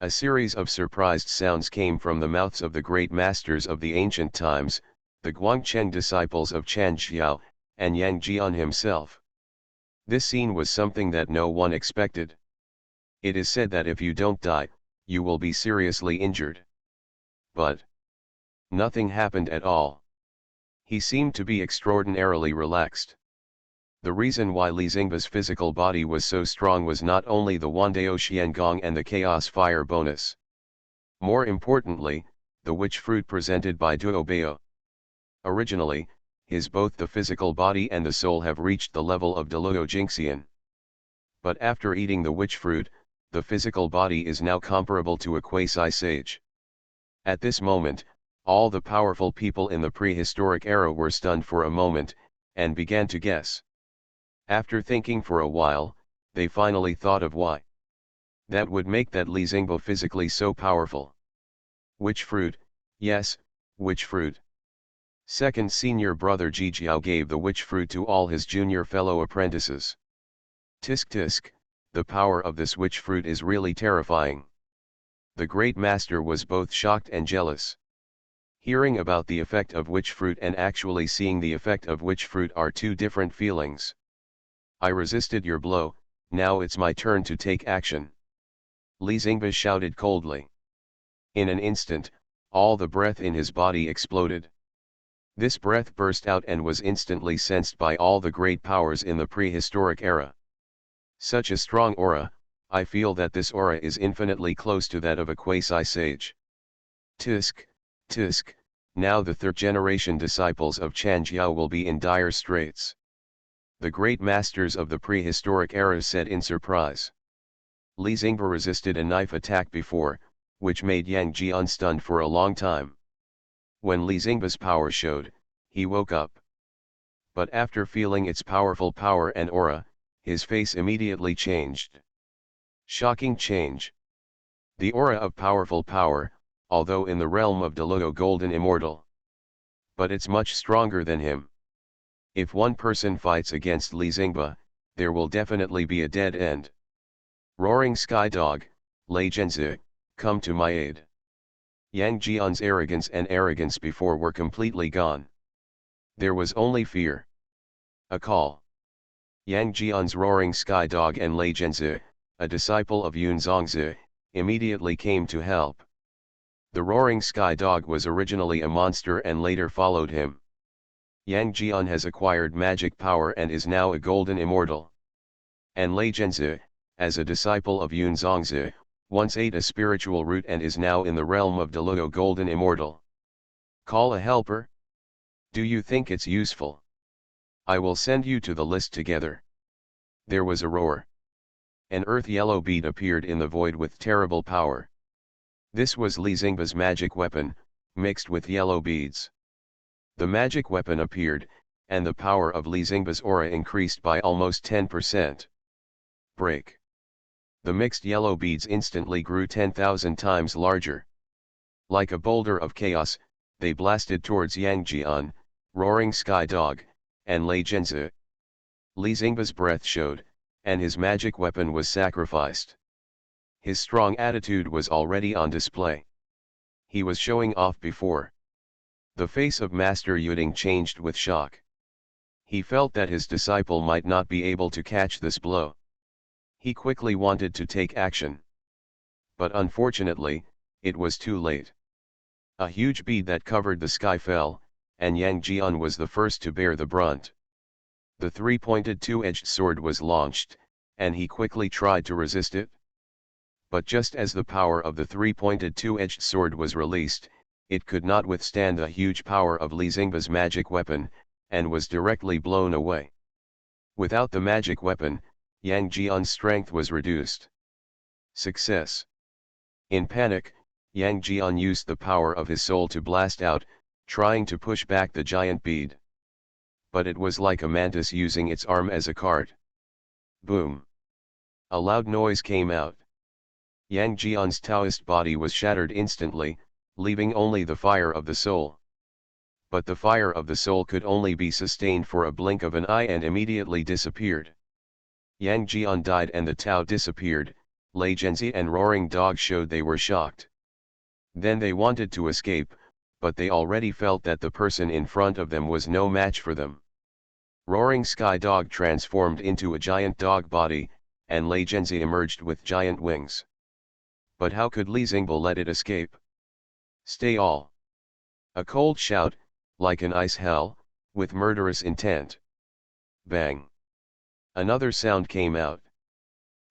A series of surprised sounds came from the mouths of the great masters of the ancient times, the Guangcheng disciples of Chan Xiao, and Yang Jian himself. This scene was something that no one expected. It is said that if you don't die, you will be seriously injured. But nothing happened at all. He seemed to be extraordinarily relaxed. The reason why Li Xingba's physical body was so strong was not only the Wandao Xiangong and the Chaos Fire bonus. More importantly, the witch fruit presented by Duo Bao. Originally, both the physical body and the soul have reached the level of Deluo Jingxian. But after eating the witch fruit, the physical body is now comparable to a quasi-sage. At this moment, all the powerful people in the prehistoric era were stunned for a moment, and began to guess. After thinking for a while, they finally thought of why that would make that Li Xingba physically so powerful. Witch fruit, yes, witch fruit. Second senior brother Ji Jiao gave the witch fruit to all his junior fellow apprentices. Tisk tisk, the power of this witch fruit is really terrifying. The great master was both shocked and jealous. Hearing about the effect of witch fruit and actually seeing the effect of witch fruit are two different feelings. I resisted your blow, now it's my turn to take action. Li Xingba shouted coldly. In an instant, All the breath in his body exploded. This breath burst out and was instantly sensed by all the great powers in the prehistoric era. Such a strong aura, I feel that this aura is infinitely close to that of a quasi-sage. Tisk, tisk, now the third-generation disciples of Chanjiao will be in dire straits. The great masters of the prehistoric era said in surprise. Li Xingba resisted a knife attack before, which made Yang Jian stunned for a long time. When Li Xingba's power showed, he woke up. But after feeling its powerful power and aura, his face immediately changed. Shocking change. The aura of powerful power, although in the realm of Deluo Golden Immortal. But it's much stronger than him. If one person fights against Li Xingba, there will definitely be a dead end. Roaring Sky Dog, Lei Zhenzi, come to my aid. Yang Jian's arrogance before were completely gone. There was only fear. A call. Yang Jian's Roaring Sky Dog and Lei Zhenzi, a disciple of Yun Zongzi, immediately came to help. The Roaring Sky Dog was originally a monster and later followed him. Yang Jian has acquired magic power and is now a golden immortal. And Lei Zhenzi, as a disciple of Yun Zongzi, once ate a spiritual root and is now in the realm of Deluo Golden Immortal. Call a helper? Do you think it's useful? I will send you to the list together. There was a roar. An earth yellow bead appeared in the void with terrible power. This was Li Xingba's magic weapon, mixed with yellow beads. The magic weapon appeared, and the power of Li Xingba's aura increased by almost 10%. Break. The mixed yellow beads instantly grew 10,000 times larger. Like a boulder of chaos, they blasted towards Yang Jian, Roaring Sky Dog, and Lei Zhenzi. Li Xingba's breath showed, and his magic weapon was sacrificed. His strong attitude was already on display. He was showing off before. The face of Master Yuding changed with shock. He felt that his disciple might not be able to catch this blow. He quickly wanted to take action. But unfortunately, it was too late. A huge bead that covered the sky fell, and Yang Jian was the first to bear the brunt. The three-pointed two-edged sword was launched, and he quickly tried to resist it. But just as the power of the three-pointed two-edged sword was released, it could not withstand the huge power of Li Xingba's magic weapon, and was directly blown away. Without the magic weapon, Yang Jian's strength was reduced. Success. In panic, Yang Jian used the power of his soul to blast out, trying to push back the giant bead. But it was like a mantis using its arm as a cart. Boom. A loud noise came out. Yang Jian's Taoist body was shattered instantly, leaving only the fire of the soul. But the fire of the soul could only be sustained for a blink of an eye and immediately disappeared. Yang Jian died and the Tao disappeared. Lei Zhenzi and Roaring Dog showed they were shocked. Then they wanted to escape, but they already felt that the person in front of them was no match for them. Roaring Sky Dog transformed into a giant dog body, and Lei Zhenzi emerged with giant wings. But how could Li Xingba let it escape? Stay all. A cold shout, like an ice hell, with murderous intent. Bang. Another sound came out.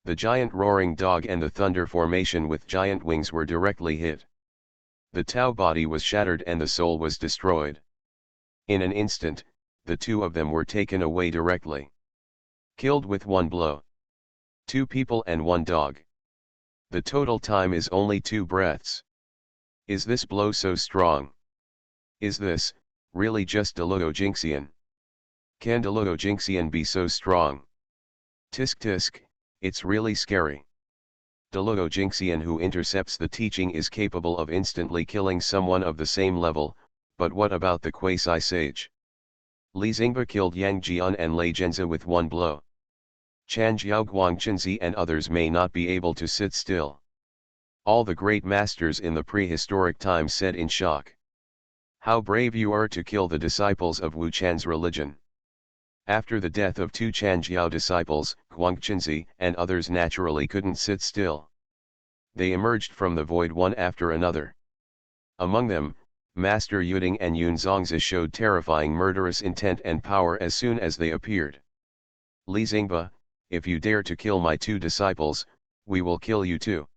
The giant roaring dog and the thunder formation with giant wings were directly hit. The Tao body was shattered and the soul was destroyed. In an instant, the two of them were taken away directly. Killed with one blow. 2 people and 1 dog. The total time is only 2 breaths. Is this blow so strong? Is this, really just Deluo Jinxian? Can Deluo Jinxian be so strong? Tisk tisk, it's really scary. Deluo Jinxian who intercepts the teaching is capable of instantly killing someone of the same level, but what about the quasi-sage? Li Xingba killed Yang Jian and Lei Zhenzi with 1 blow. Chanjiao Guangchenzi and others may not be able to sit still. All the great masters in the prehistoric times said in shock. How brave you are to kill the disciples of Wu Chan's religion. After the death of 2 Chanjiao disciples, Guangchenzi and others naturally couldn't sit still. They emerged from the void one after another. Among them, Master Yuding and Yun Zongzi showed terrifying murderous intent and power as soon as they appeared. Li Xingba, if you dare to kill my two disciples, we will kill you too.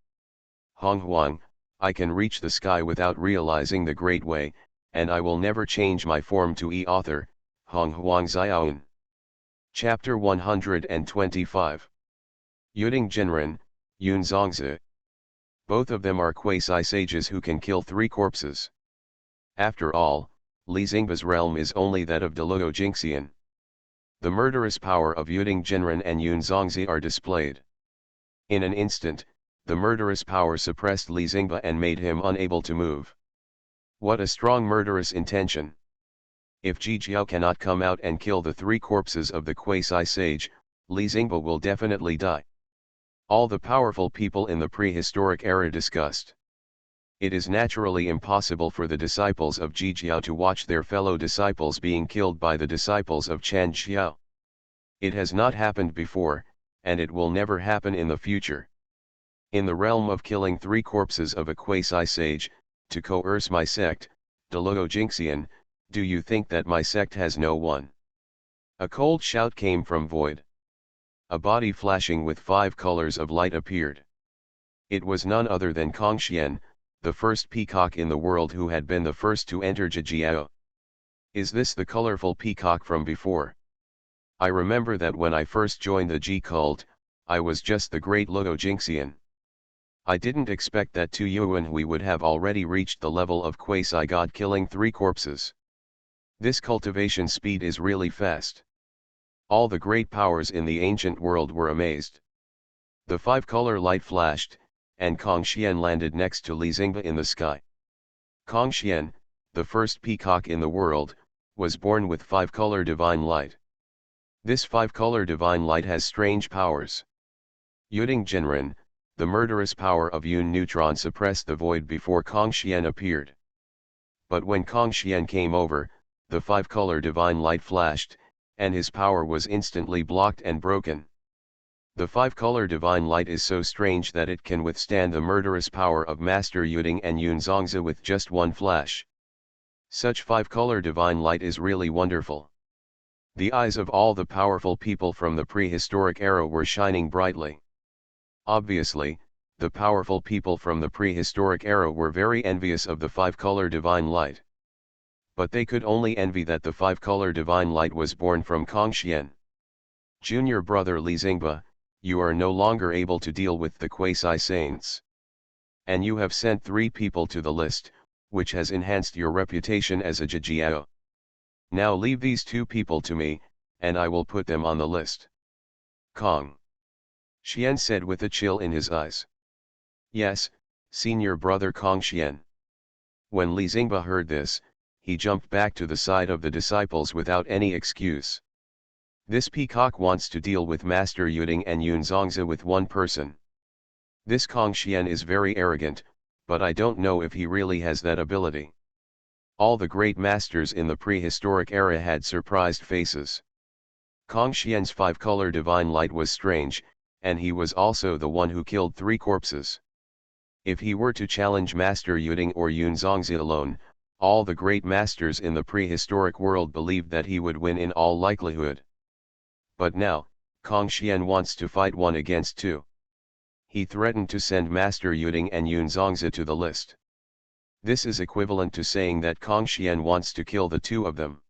Honghuang, I can reach the sky without realizing the great way, and I will never change my form to author, Honghuang Xiaoan. Chapter 125. Yuding Jinren, Yun Zongzi. Both of them are quasi-sages who can kill 3 corpses. After all, Li Xingba's realm is only that of Deluo Jingxian. The murderous power of Yuding Jinren and Yun Zongzi are displayed. In an instant, the murderous power suppressed Li Xingba and made him unable to move. What a strong murderous intention! If Ji Jiao cannot come out and kill the 3 corpses of the quasi-sage, Li Xingba will definitely die. All the powerful people in the prehistoric era discussed. It is naturally impossible for the disciples of Ji Jiao to watch their fellow disciples being killed by the disciples of Chan Xiao. It has not happened before, and it will never happen in the future. In the realm of killing 3 corpses of a quasi-sage, to coerce my sect, Deluo Jingxian, do you think that my sect has no one? A cold shout came from void. A body flashing with 5 colors of light appeared. It was none other than Kongxian, the first peacock in the world who had been the first to enter Jijiao. Is this the colorful peacock from before? I remember that when I first joined the Ji cult, I was just the great Luo Jingxian. I didn't expect that to Yuan we would have already reached the level of quasi-god killing 3 corpses. This cultivation speed is really fast. All the great powers in the ancient world were amazed. The 5-color light flashed, and Kongxian landed next to Li Xingba in the sky. Kongxian, the first peacock in the world, was born with 5-color divine light. This 5-color divine light has strange powers. Yuding Jinren, the murderous power of Yun Neutron suppressed the void before Kongxian appeared. But when Kongxian came over, the 5-color divine light flashed, and his power was instantly blocked and broken. The 5-color divine light is so strange that it can withstand the murderous power of Master Yuding and Yun Zongzi with just one flash. Such 5-color divine light is really wonderful. The eyes of all the powerful people from the prehistoric era were shining brightly. Obviously, the powerful people from the prehistoric era were very envious of the 5-color divine light. But they could only envy that the 5-color divine light was born from Kongxian. Junior brother Li Xingba, you are no longer able to deal with the quasi-saints. And you have sent 3 people to the list, which has enhanced your reputation as a Jijiao. Now leave these 2 people to me, and I will put them on the list. Kong Xian said with a chill in his eyes. Yes, senior brother Kongxian. When Li Xingba heard this, he jumped back to the side of the disciples without any excuse. This peacock wants to deal with Master Yuding and Yun Zongzi with one person. This Kongxian is very arrogant, but I don't know if he really has that ability. All the great masters in the prehistoric era had surprised faces. Kongxian's 5-color divine light was strange, and he was also the one who killed 3 corpses. If he were to challenge Master Yuding or Yun Zongzi alone, all the great masters in the prehistoric world believed that he would win in all likelihood. But now, Kongxian wants to fight 1 against 2. He threatened to send Master Yuding and Yun Zongzi to the list. This is equivalent to saying that Kongxian wants to kill the 2 of them.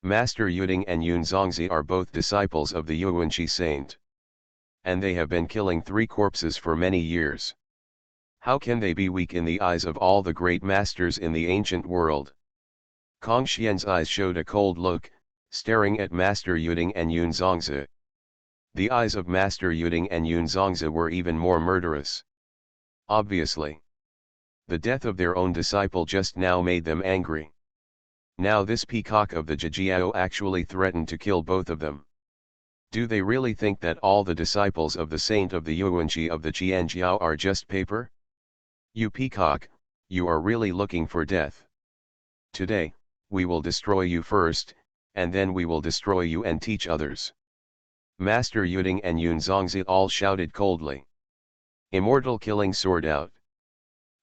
Master Yuding and Yun Zongzi are both disciples of the Yuanqi saint. And they have been killing 3 corpses for many years. How can they be weak in the eyes of all the great masters in the ancient world? Kongxian's eyes showed a cold look, staring at Master Yuding and Yun Zongzi. The eyes of Master Yuding and Yun Zongzi were even more murderous. Obviously. The death of their own disciple just now made them angry. Now this peacock of the Jijiao actually threatened to kill both of them. Do they really think that all the disciples of the saint of the Yuanqi of the Qianjiao are just paper? You peacock, you are really looking for death. Today, we will destroy you first, and then we will destroy you and teach others. Master Yuding and Yun Zongzi all shouted coldly. Immortal killing sword out.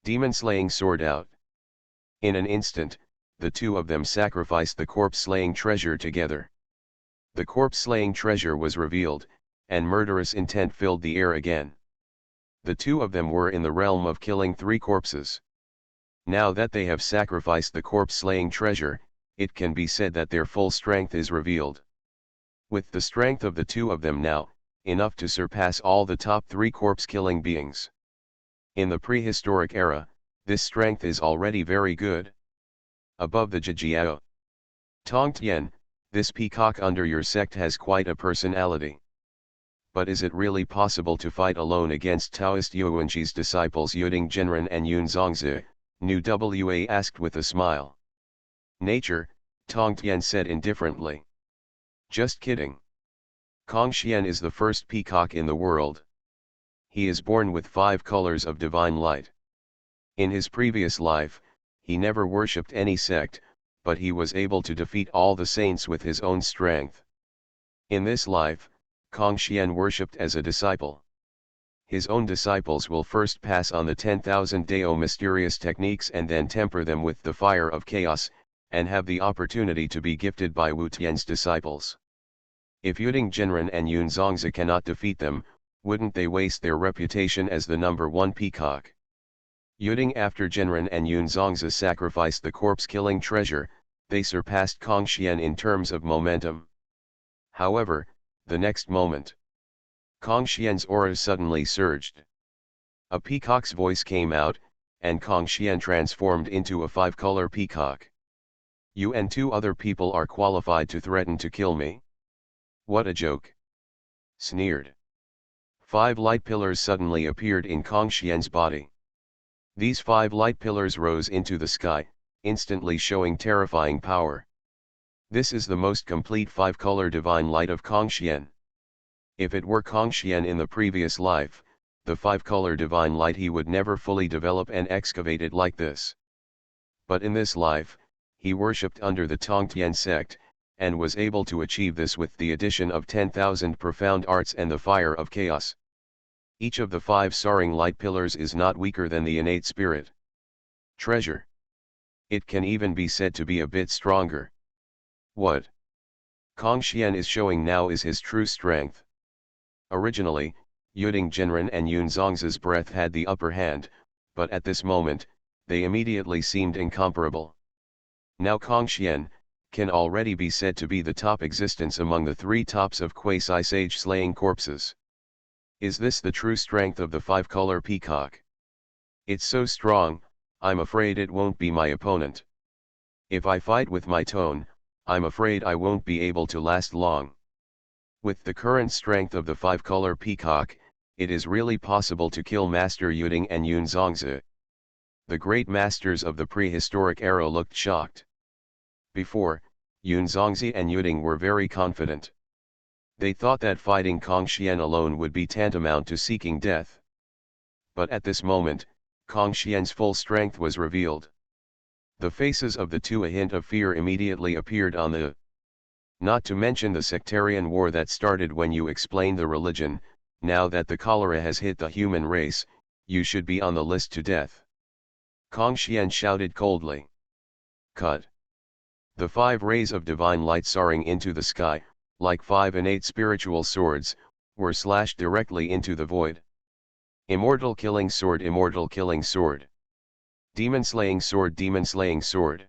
Demon slaying sword out. In an instant, the two of them sacrificed the corpse-slaying treasure together. The corpse-slaying treasure was revealed, and murderous intent filled the air again. The two of them were in the realm of killing 3 corpses. Now that they have sacrificed the corpse-slaying treasure, it can be said that their full strength is revealed. With the strength of the two of them now, enough to surpass all the top 3 corpse-killing beings. In the prehistoric era, this strength is already very good. Above the Jijiao Tongtian, this peacock under your sect has quite a personality. But is it really possible to fight alone against Taoist Yuanqi's disciples Yuding Zhenren and Yun Zongzi? Nu Wa asked with a smile. Nature, Tongtian said indifferently. Just kidding. Kongxian is the first peacock in the world. He is born with 5 colors of divine light. In his previous life, he never worshipped any sect, but he was able to defeat all the saints with his own strength. In this life, Kongxian worshipped as a disciple. His own disciples will first pass on the 10,000 Dao mysterious techniques and then temper them with the fire of chaos, and have the opportunity to be gifted by Wu Tian's disciples. If Yuding Zhenren and Yun Zongzi cannot defeat them, wouldn't they waste their reputation as the number 1 peacock? Yuding after Zhenren and Yun Zongzi sacrificed the corpse-killing treasure, they surpassed Kongxian in terms of momentum. However, the next moment, Kongxian's aura suddenly surged. A peacock's voice came out, and Kongxian transformed into a 5-color peacock. You and 2 other people are qualified to threaten to kill me? What a joke! Sneered. 5 light pillars suddenly appeared in Kongxian's body. These 5 light pillars rose into the sky, instantly showing terrifying power. This is the most complete 5-color divine light of Kongxian. If it were Kongxian in the previous life, the 5-color divine light he would never fully develop and excavate it like this. But in this life, he worshipped under the Tongtian sect, and was able to achieve this with the addition of 10,000 profound arts and the fire of chaos. Each of the 5 soaring light pillars is not weaker than the innate spirit. Treasure. It can even be said to be a bit stronger. What Kongxian is showing now is his true strength. Originally, Yuding Zhenren and Yun Zongzi's breath had the upper hand, but at this moment, they immediately seemed incomparable. Now Kongxian can already be said to be the top existence among the 3 tops of quasi-sage slaying corpses. Is this the true strength of the 5-color peacock? It's so strong, I'm afraid it won't be my opponent. If I fight with my tone, I'm afraid I won't be able to last long. With the current strength of the 5-color peacock, it is really possible to kill Master Yuding and Yun Zongzi. The great masters of the prehistoric era looked shocked. Before, Yun Zongzi and Yuding were very confident. They thought that fighting Kongxian alone would be tantamount to seeking death. But at this moment, Kongxian's full strength was revealed. The faces of the two, a hint of fear immediately appeared on the. Not to mention the sectarian war that started when you explained the religion. Now that the cholera has hit the human race, you should be on the list to death. Kongxian shouted coldly. Cut. The 5 rays of divine light soaring into the sky, like 5 innate spiritual swords, were slashed directly into the void. Immortal killing sword, immortal killing sword. Demon slaying sword, demon slaying sword.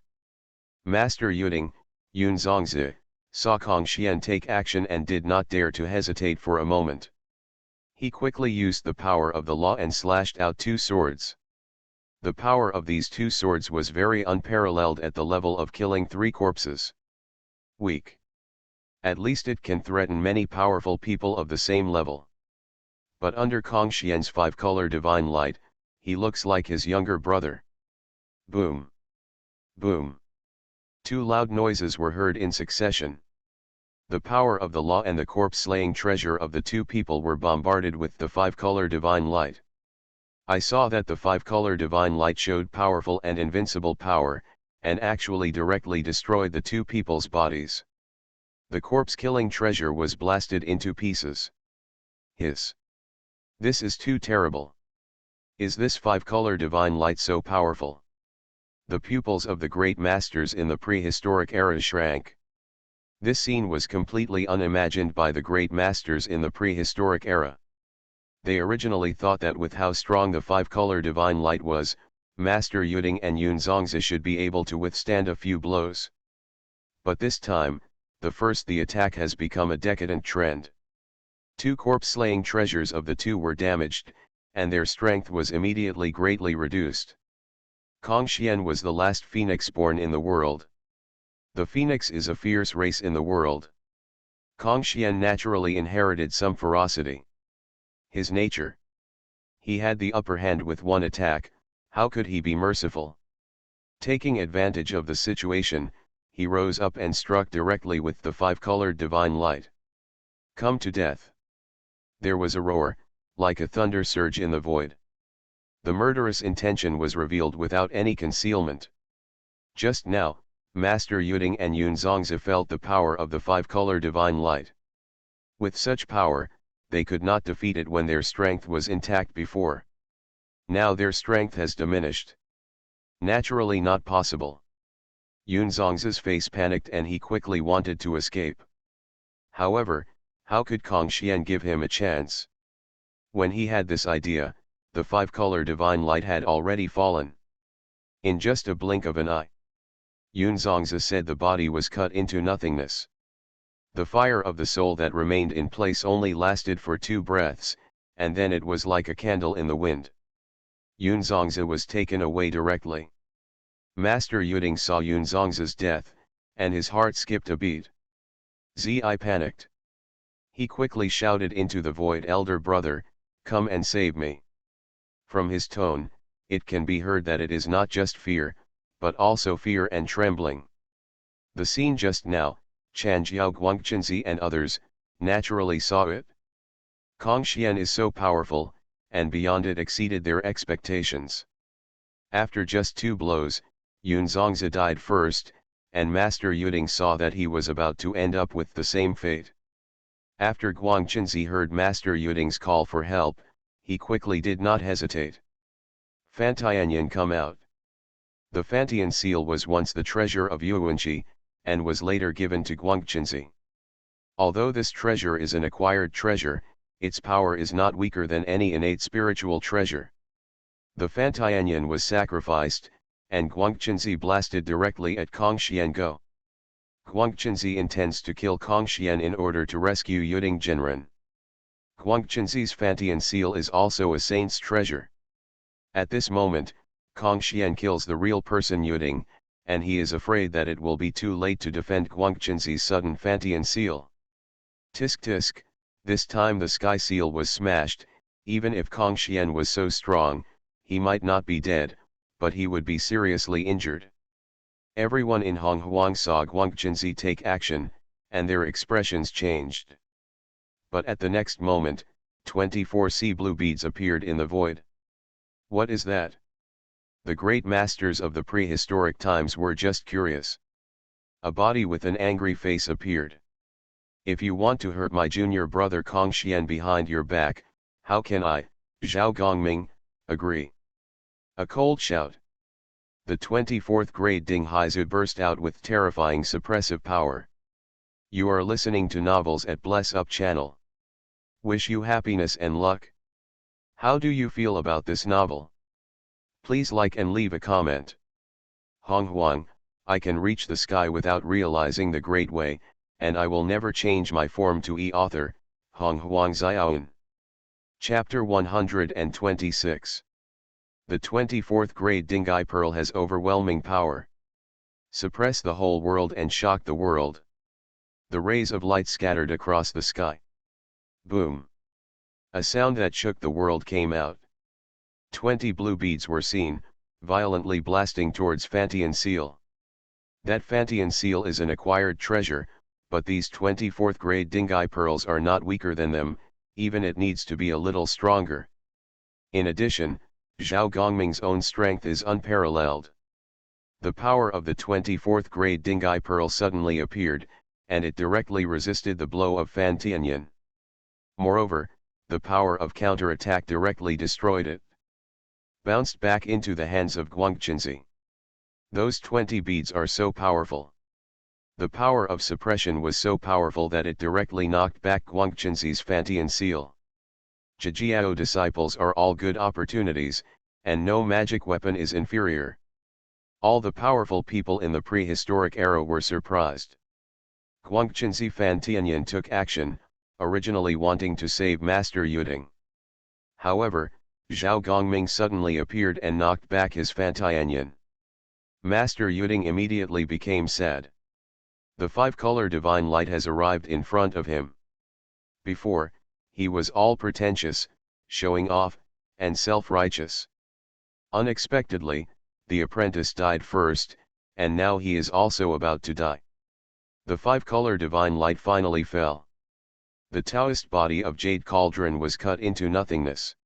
Master Yuding, Yun Zongzi, saw Kongxian take action and did not dare to hesitate for a moment. He quickly used the power of the law and slashed out 2 swords. The power of these 2 swords was very unparalleled at the level of killing 3 corpses. Weak. At least it can threaten many powerful people of the same level. But under Kongxian's 5-color divine light, he looks like his younger brother. Boom. Boom. 2 loud noises were heard in succession. The power of the law and the corpse-slaying treasure of the 2 people were bombarded with the 5-color divine light. I saw that the 5-color divine light showed powerful and invincible power, and actually directly destroyed the 2 people's bodies. The corpse-killing treasure was blasted into pieces. Hiss. This is too terrible. Is this 5-color divine light so powerful? The pupils of the great masters in the prehistoric era shrank. This scene was completely unimagined by the great masters in the prehistoric era. They originally thought that with how strong the five-color divine light was, Master Yuding and Yunzongzi should be able to withstand a few blows. But this time, the attack has become a decadent trend. Two corpse-slaying treasures of the two were damaged, and their strength was immediately greatly reduced. Kongxian was the last phoenix born in the world. The phoenix is a fierce race in the world. Kongxian naturally inherited some ferocity. His nature. He had the upper hand with one attack, how could he be merciful? Taking advantage of the situation, he rose up and struck directly with the five-colored divine light. Come to death. There was a roar, like a thunder surge in the void. The murderous intention was revealed without any concealment. Just now, Master Yuding and Yunzongzi felt the power of the five-color divine light. With such power, they could not defeat it when their strength was intact before. Now their strength has diminished. Naturally not possible. Yunzongzi's face panicked and he quickly wanted to escape. However, how could Kongxian give him a chance? When he had this idea, the five-color divine light had already fallen. In just a blink of an eye, Yunzongzi said the body was cut into nothingness. The fire of the soul that remained in place only lasted for 2 breaths, and then it was like a candle in the wind. Yunzongzi was taken away directly. Master Yuding saw Yunzongzi's death, and his heart skipped a beat. Zi panicked. He quickly shouted into the void, "Elder brother, come and save me." From his tone, it can be heard that it is not just fear, but also fear and trembling. The scene just now, Chanjiao Guangquanzi and others, naturally saw it. Kongxian is so powerful, and beyond it exceeded their expectations. After just 2 blows, Yunzongzi died first, and Master Yuding saw that he was about to end up with the same fate. After Guangquanzi heard Master Yuding's call for help, he quickly did not hesitate. Fantianyan come out. The Fantian seal was once the treasure of Yuanqi, and was later given to Guangquanzi. Although this treasure is an acquired treasure, its power is not weaker than any innate spiritual treasure. The Fantianyan was sacrificed, and Guangquanzi blasted directly at Kongxian Go. Guangquanzi intends to kill Kongxian in order to rescue Yuding Jinren. Guangquanzi's Fantian seal is also a saint's treasure. At this moment, Kongxian kills the real person Yuding, and he is afraid that it will be too late to defend Guangquanzi's sudden Fantian seal. Tisk tisk, this time the sky seal was smashed. Even if Kongxian was so strong, he might not be dead, but he would be seriously injured. Everyone in Honghuang saw Guangquanzi take action, and their expressions changed. But at the next moment, 24 sea blue beads appeared in the void. What is that? The great masters of the prehistoric times were just curious. A body with an angry face appeared. If you want to hurt my junior brother Kongxian behind your back, how can I, Zhao Gongming, agree? A cold shout. The 24th grade Ding Haizu burst out with terrifying suppressive power. You are listening to novels at Bless Up channel. Wish you happiness and luck. How do you feel about this novel? Please like and leave a comment. Honghuang, I can reach the sky without realizing the great way, and I will never change my form to author, Honghuang Xiaoan. Chapter 126. The 24th grade Dingai Pearl has overwhelming power. Suppress the whole world and shock the world. The rays of light scattered across the sky. Boom. A sound that shook the world came out. 20 blue beads were seen, violently blasting towards Fantian seal. That Fantian seal is an acquired treasure, but these 24th grade Dingai pearls are not weaker than them, even it needs to be a little stronger. In addition, Zhao Gongming's own strength is unparalleled. The power of the 24th grade Dingai pearl suddenly appeared, and it directly resisted the blow of Fantianyan. Moreover, the power of counterattack directly destroyed it. Bounced back into the hands of Guangquanzi. Those 20 beads are so powerful. The power of suppression was so powerful that it directly knocked back Guangquanzi's Fantian seal. Zhijiao disciples are all good opportunities, and no magic weapon is inferior. All the powerful people in the prehistoric era were surprised. Guangquanzi Fantianyan took action, originally wanting to save Master Yuding. However, Zhao Gongming suddenly appeared and knocked back his Fantianyan. Master Yuding immediately became sad. The five-color divine light has arrived in front of him. Before, he was all pretentious, showing off, and self-righteous. Unexpectedly, the apprentice died first, and now he is also about to die. The five-color divine light finally fell. The Taoist body of Jade Cauldron was cut into nothingness.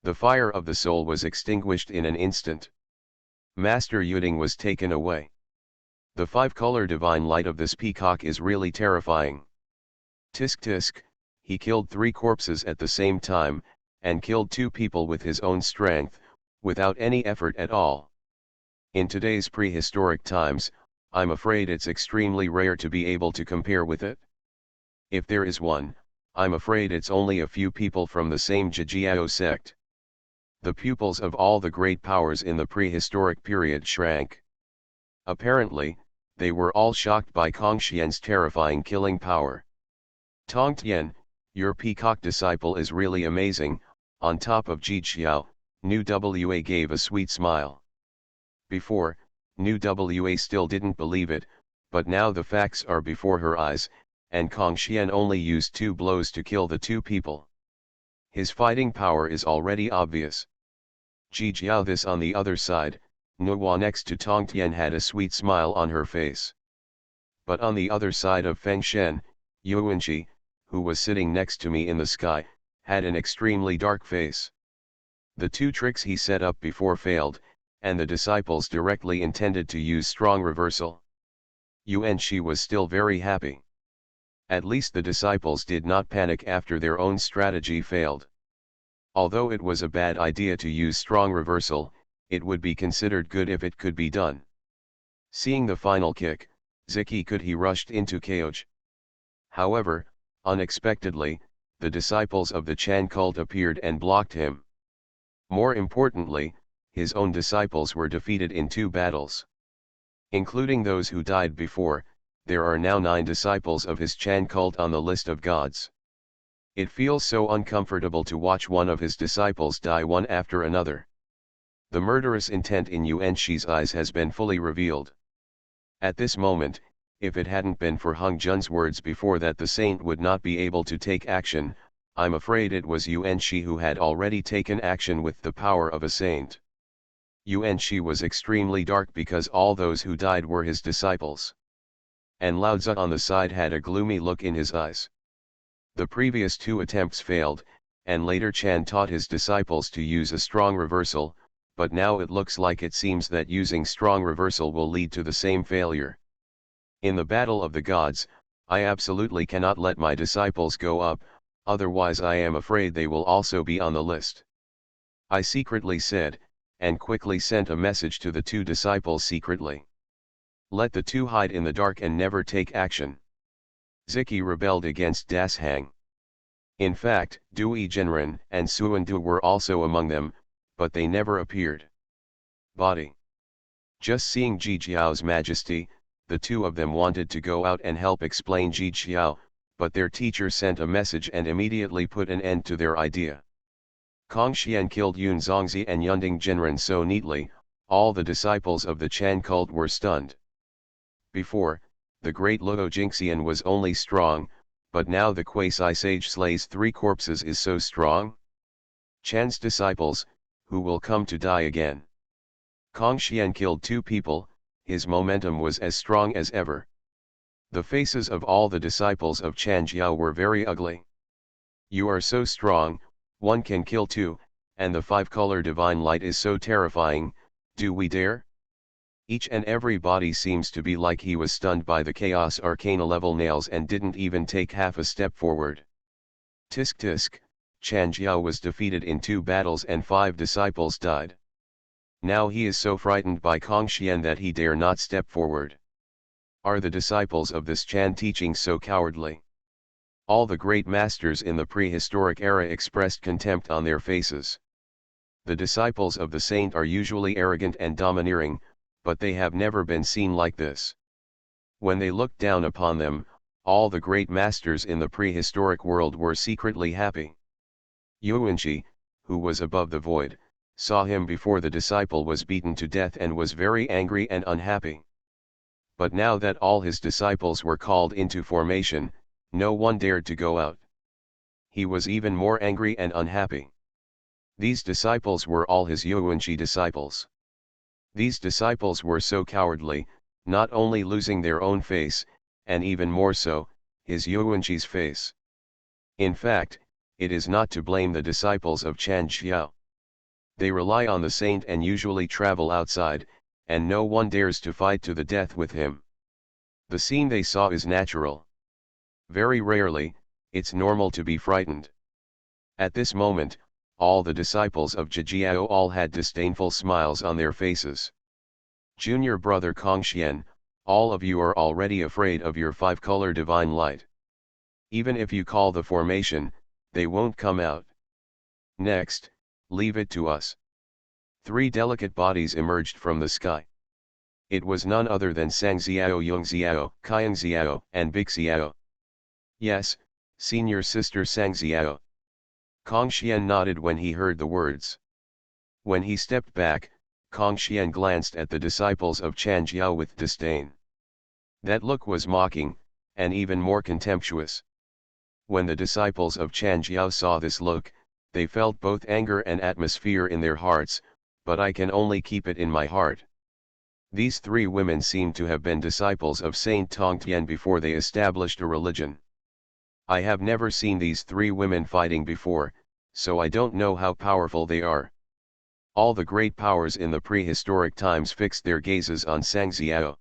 The fire of the soul was extinguished in an instant. Master Yuding was taken away. The five-color divine light of this peacock is really terrifying. Tisk tisk, he killed 3 corpses at the same time, and killed 2 people with his own strength, without any effort at all. In today's prehistoric times, I'm afraid it's extremely rare to be able to compare with it. If there is one, I'm afraid it's only a few people from the same Zhijiao sect. The pupils of all the great powers in the prehistoric period shrank. Apparently, they were all shocked by Kongxian's terrifying killing power. Tongtian, your peacock disciple is really amazing. On top of Zhijiao, Nu Wa gave a sweet smile. Before, Nu Wa still didn't believe it, but now the facts are before her eyes, and Kongxian only used 2 blows to kill the 2 people. His fighting power is already obvious. Zhijiao this on the other side, Nuwa next to Tongtian had a sweet smile on her face. But on the other side of Fengshen, Yuanqi, who was sitting next to me in the sky, had an extremely dark face. The 2 tricks he set up before failed, and the disciples directly intended to use strong reversal. Yuanqi was still very happy. At least the disciples did not panic after their own strategy failed. Although it was a bad idea to use strong reversal, it would be considered good if it could be done. Seeing the final kick, Ziki could he rushed into Kaoj. However, unexpectedly, the disciples of the Chan cult appeared and blocked him. More importantly, his own disciples were defeated in 2 battles. Including those who died before, there are now 9 disciples of his Chan cult on the list of gods. It feels so uncomfortable to watch one of his disciples die one after another. The murderous intent in Yuanqi's eyes has been fully revealed. At this moment, if it hadn't been for Hung Jun's words before that the saint would not be able to take action, I'm afraid it was Yuanqi who had already taken action with the power of a saint. Yuanqi was extremely dark because all those who died were his disciples. And Lao Tzu on the side had a gloomy look in his eyes. The previous 2 attempts failed, and later Chan taught his disciples to use a strong reversal, but now it looks like it seems that using strong reversal will lead to the same failure. In the battle of the gods, I absolutely cannot let my disciples go up, otherwise I am afraid they will also be on the list. I secretly said, and quickly sent a message to the 2 disciples secretly. Let the 2 hide in the dark and never take action. Ziki rebelled against Das Hang. In fact, Dui Genren and Suandu were also among them, but they never appeared. Body. Just seeing Zhijiao's majesty, the 2 of them wanted to go out and help explain Zhijiao, but their teacher sent a message and immediately put an end to their idea. Kongxian killed Yun Zongzi and Yunding Genren so neatly, all the disciples of the Chan cult were stunned. Before, the great Luo Jingxian was only strong, but now the quasi-sage slays 3 corpses is so strong? Chan's disciples, who will come to die again. Kongxian killed 2 people, his momentum was as strong as ever. The faces of all the disciples of Chan Jiao were very ugly. You are so strong, one can kill 2, and the 5-color divine light is so terrifying, do we dare? Each and every body seems to be like he was stunned by the Chaos Arcana level nails and didn't even take half a step forward. Tisk tisk, Chan Jiao was defeated in 2 battles and 5 disciples died. Now he is so frightened by Kongxian that he dare not step forward. Are the disciples of this Chan teaching so cowardly? All the great masters in the prehistoric era expressed contempt on their faces. The disciples of the saint are usually arrogant and domineering, but they have never been seen like this. When they looked down upon them, all the great masters in the prehistoric world were secretly happy. Yuanqi, who was above the void, saw him before the disciple was beaten to death and was very angry and unhappy. But now that all his disciples were called into formation, no one dared to go out. He was even more angry and unhappy. These disciples were all his Yuanqi disciples. These disciples were so cowardly, not only losing their own face, and even more so, his Yuanqi's face. In fact, it is not to blame the disciples of Chan Xiao. They rely on the saint and usually travel outside, and no one dares to fight to the death with him. The scene they saw is natural. Very rarely, it's normal to be frightened. At this moment, all the disciples of Zhijiao all had disdainful smiles on their faces. Junior brother Kongxian, all of you are already afraid of your five-color divine light. Even if you call the formation, they won't come out. Next, leave it to us. 3 delicate bodies emerged from the sky. It was none other than Sangxiao, Yongxiao, Qiangxiao, and Bixiao. Yes, senior sister Sangxiao. Kongxian nodded when he heard the words. When he stepped back, Kongxian glanced at the disciples of Chan Jiao with disdain. That look was mocking, and even more contemptuous. When the disciples of Chan Jiao saw this look, they felt both anger and atmosphere in their hearts, but I can only keep it in my heart. These 3 women seem to have been disciples of Saint Tongtian before they established a religion. I have never seen these 3 women fighting before, so I don't know how powerful they are. All the great powers in the prehistoric times fixed their gazes on Sangxiao.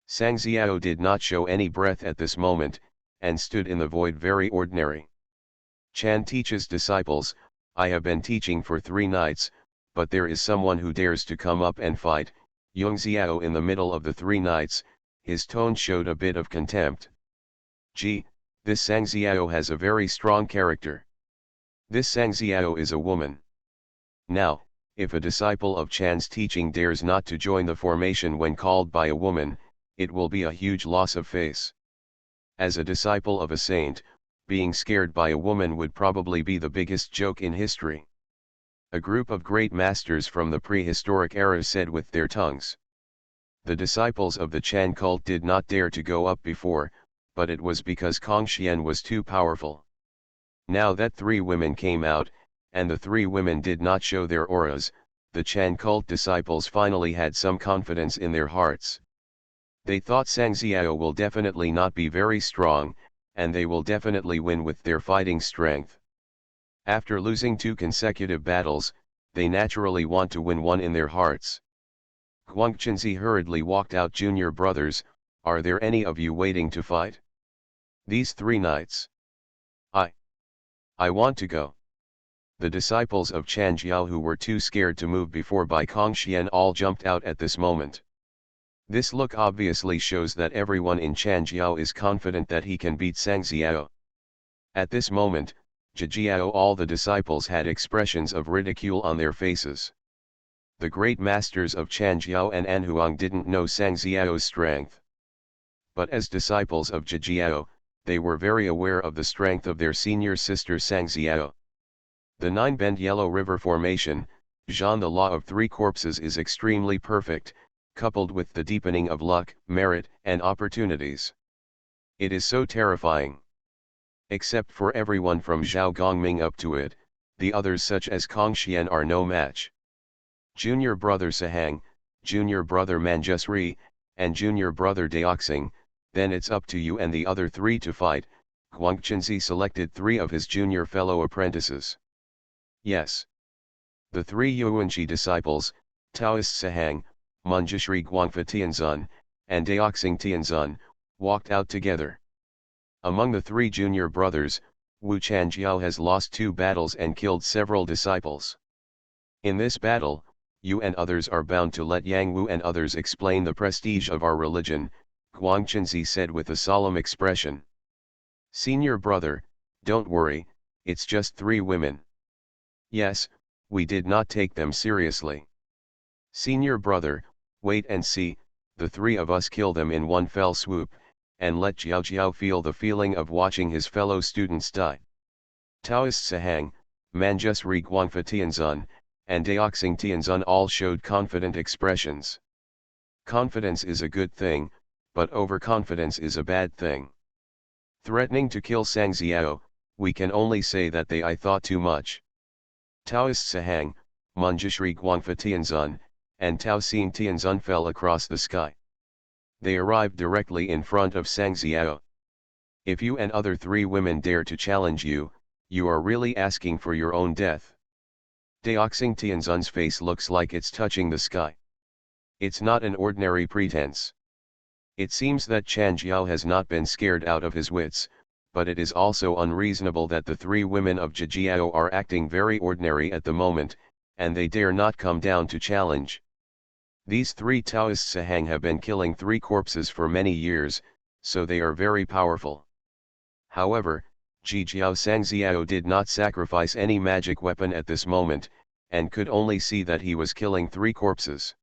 Sangxiao did not show any breath at this moment, and stood in the void very ordinary. Chan teaches disciples, I have been teaching for 3 nights, but there is someone who dares to come up and fight. Yongxiao in the middle of the 3 nights, his tone showed a bit of contempt. Gee, this Sangxiao has a very strong character. This Sangxiao is a woman. Now, if a disciple of Chan's teaching dares not to join the formation when called by a woman, it will be a huge loss of face. As a disciple of a saint, being scared by a woman would probably be the biggest joke in history. A group of great masters from the prehistoric era said with their tongues. The disciples of the Chan cult did not dare to go up before, but it was because Kongxian was too powerful. Now that 3 women came out, and the 3 women did not show their auras, the Chan cult disciples finally had some confidence in their hearts. They thought Sangxiao will definitely not be very strong, and they will definitely win with their fighting strength. After losing 2 consecutive battles, they naturally want to win one in their hearts. Guangchenzi hurriedly walked out. Junior brothers, are there any of you waiting to fight? These 3 nights. I want to go. The disciples of Chan Jiao who were too scared to move before by Kongxian all jumped out at this moment. This look obviously shows that everyone in Chan Jiao is confident that he can beat Sangxiao. At this moment, Zhijiao all the disciples had expressions of ridicule on their faces. The great masters of Chan Jiao and Anhuang didn't know Sangxiao's strength. But as disciples of Zhijiao, they were very aware of the strength of their senior sister Sangxiao. The 9-bend Yellow River Formation, Zhan the law of 3 corpses is extremely perfect, coupled with the deepening of luck, merit, and opportunities. It is so terrifying. Except for everyone from Zhao Gongming up to it, the others such as Kongxian are no match. Junior brother Sahang, junior brother Manjusri, and junior brother Daoxing, then it's up to you and the other 3 to fight. Guangchenzi selected 3 of his junior fellow apprentices. Yes. The 3 Yuanqi disciples, Taoist Sahang, Manjushri Guangfa Tianzun, and Daoxing Tianzun, walked out together. Among the 3 junior brothers, Wu Chanjiao has lost 2 battles and killed several disciples. In this battle, you and others are bound to let Yang Wu and others explain the prestige of our religion, Guang Chenzi said with a solemn expression. Senior brother, don't worry, it's just 3 women. Yes, we did not take them seriously. Senior brother, wait and see, the 3 of us kill them in one fell swoop, and let Jiao Jiao feel the feeling of watching his fellow students die. Taoist Sahang, Manjusri Guangfa Tianzun, and Daoxing Tianzun all showed confident expressions. Confidence is a good thing, but overconfidence is a bad thing. Threatening to kill Sang Xiao, we can only say that I thought too much. Taoist Sahang, Manjushri Guangfa Tianzun, and Tao Xing Tianzun fell across the sky. They arrived directly in front of Sang Xiao. If you and other 3 women dare to challenge you, you are really asking for your own death. Daoxing Tianzun's face looks like it's touching the sky. It's not an ordinary pretense. It seems that Chan Jiao has not been scared out of his wits, but it is also unreasonable that the 3 women of Jijiao are acting very ordinary at the moment, and they dare not come down to challenge. These 3 Taoist Sahang have been killing 3 corpses for many years, so they are very powerful. However, Jijiao Sang Xiao did not sacrifice any magic weapon at this moment, and could only see that he was killing 3 corpses.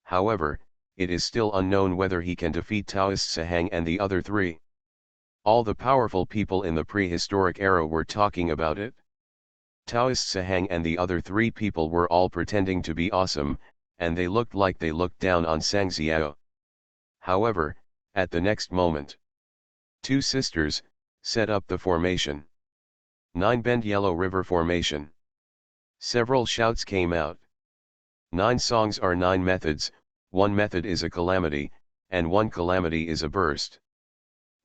However, it is still unknown whether he can defeat Taoist Sahang and the other 3. All the powerful people in the prehistoric era were talking about it. Taoist Sahang and the other 3 people were all pretending to be awesome, and they looked like they looked down on Sang Xiao. However, at the next moment, 2 sisters set up the formation. 9 Bend Yellow River Formation. Several shouts came out. 9 songs are 9 methods, 1 method is a calamity, and 1 calamity is a burst.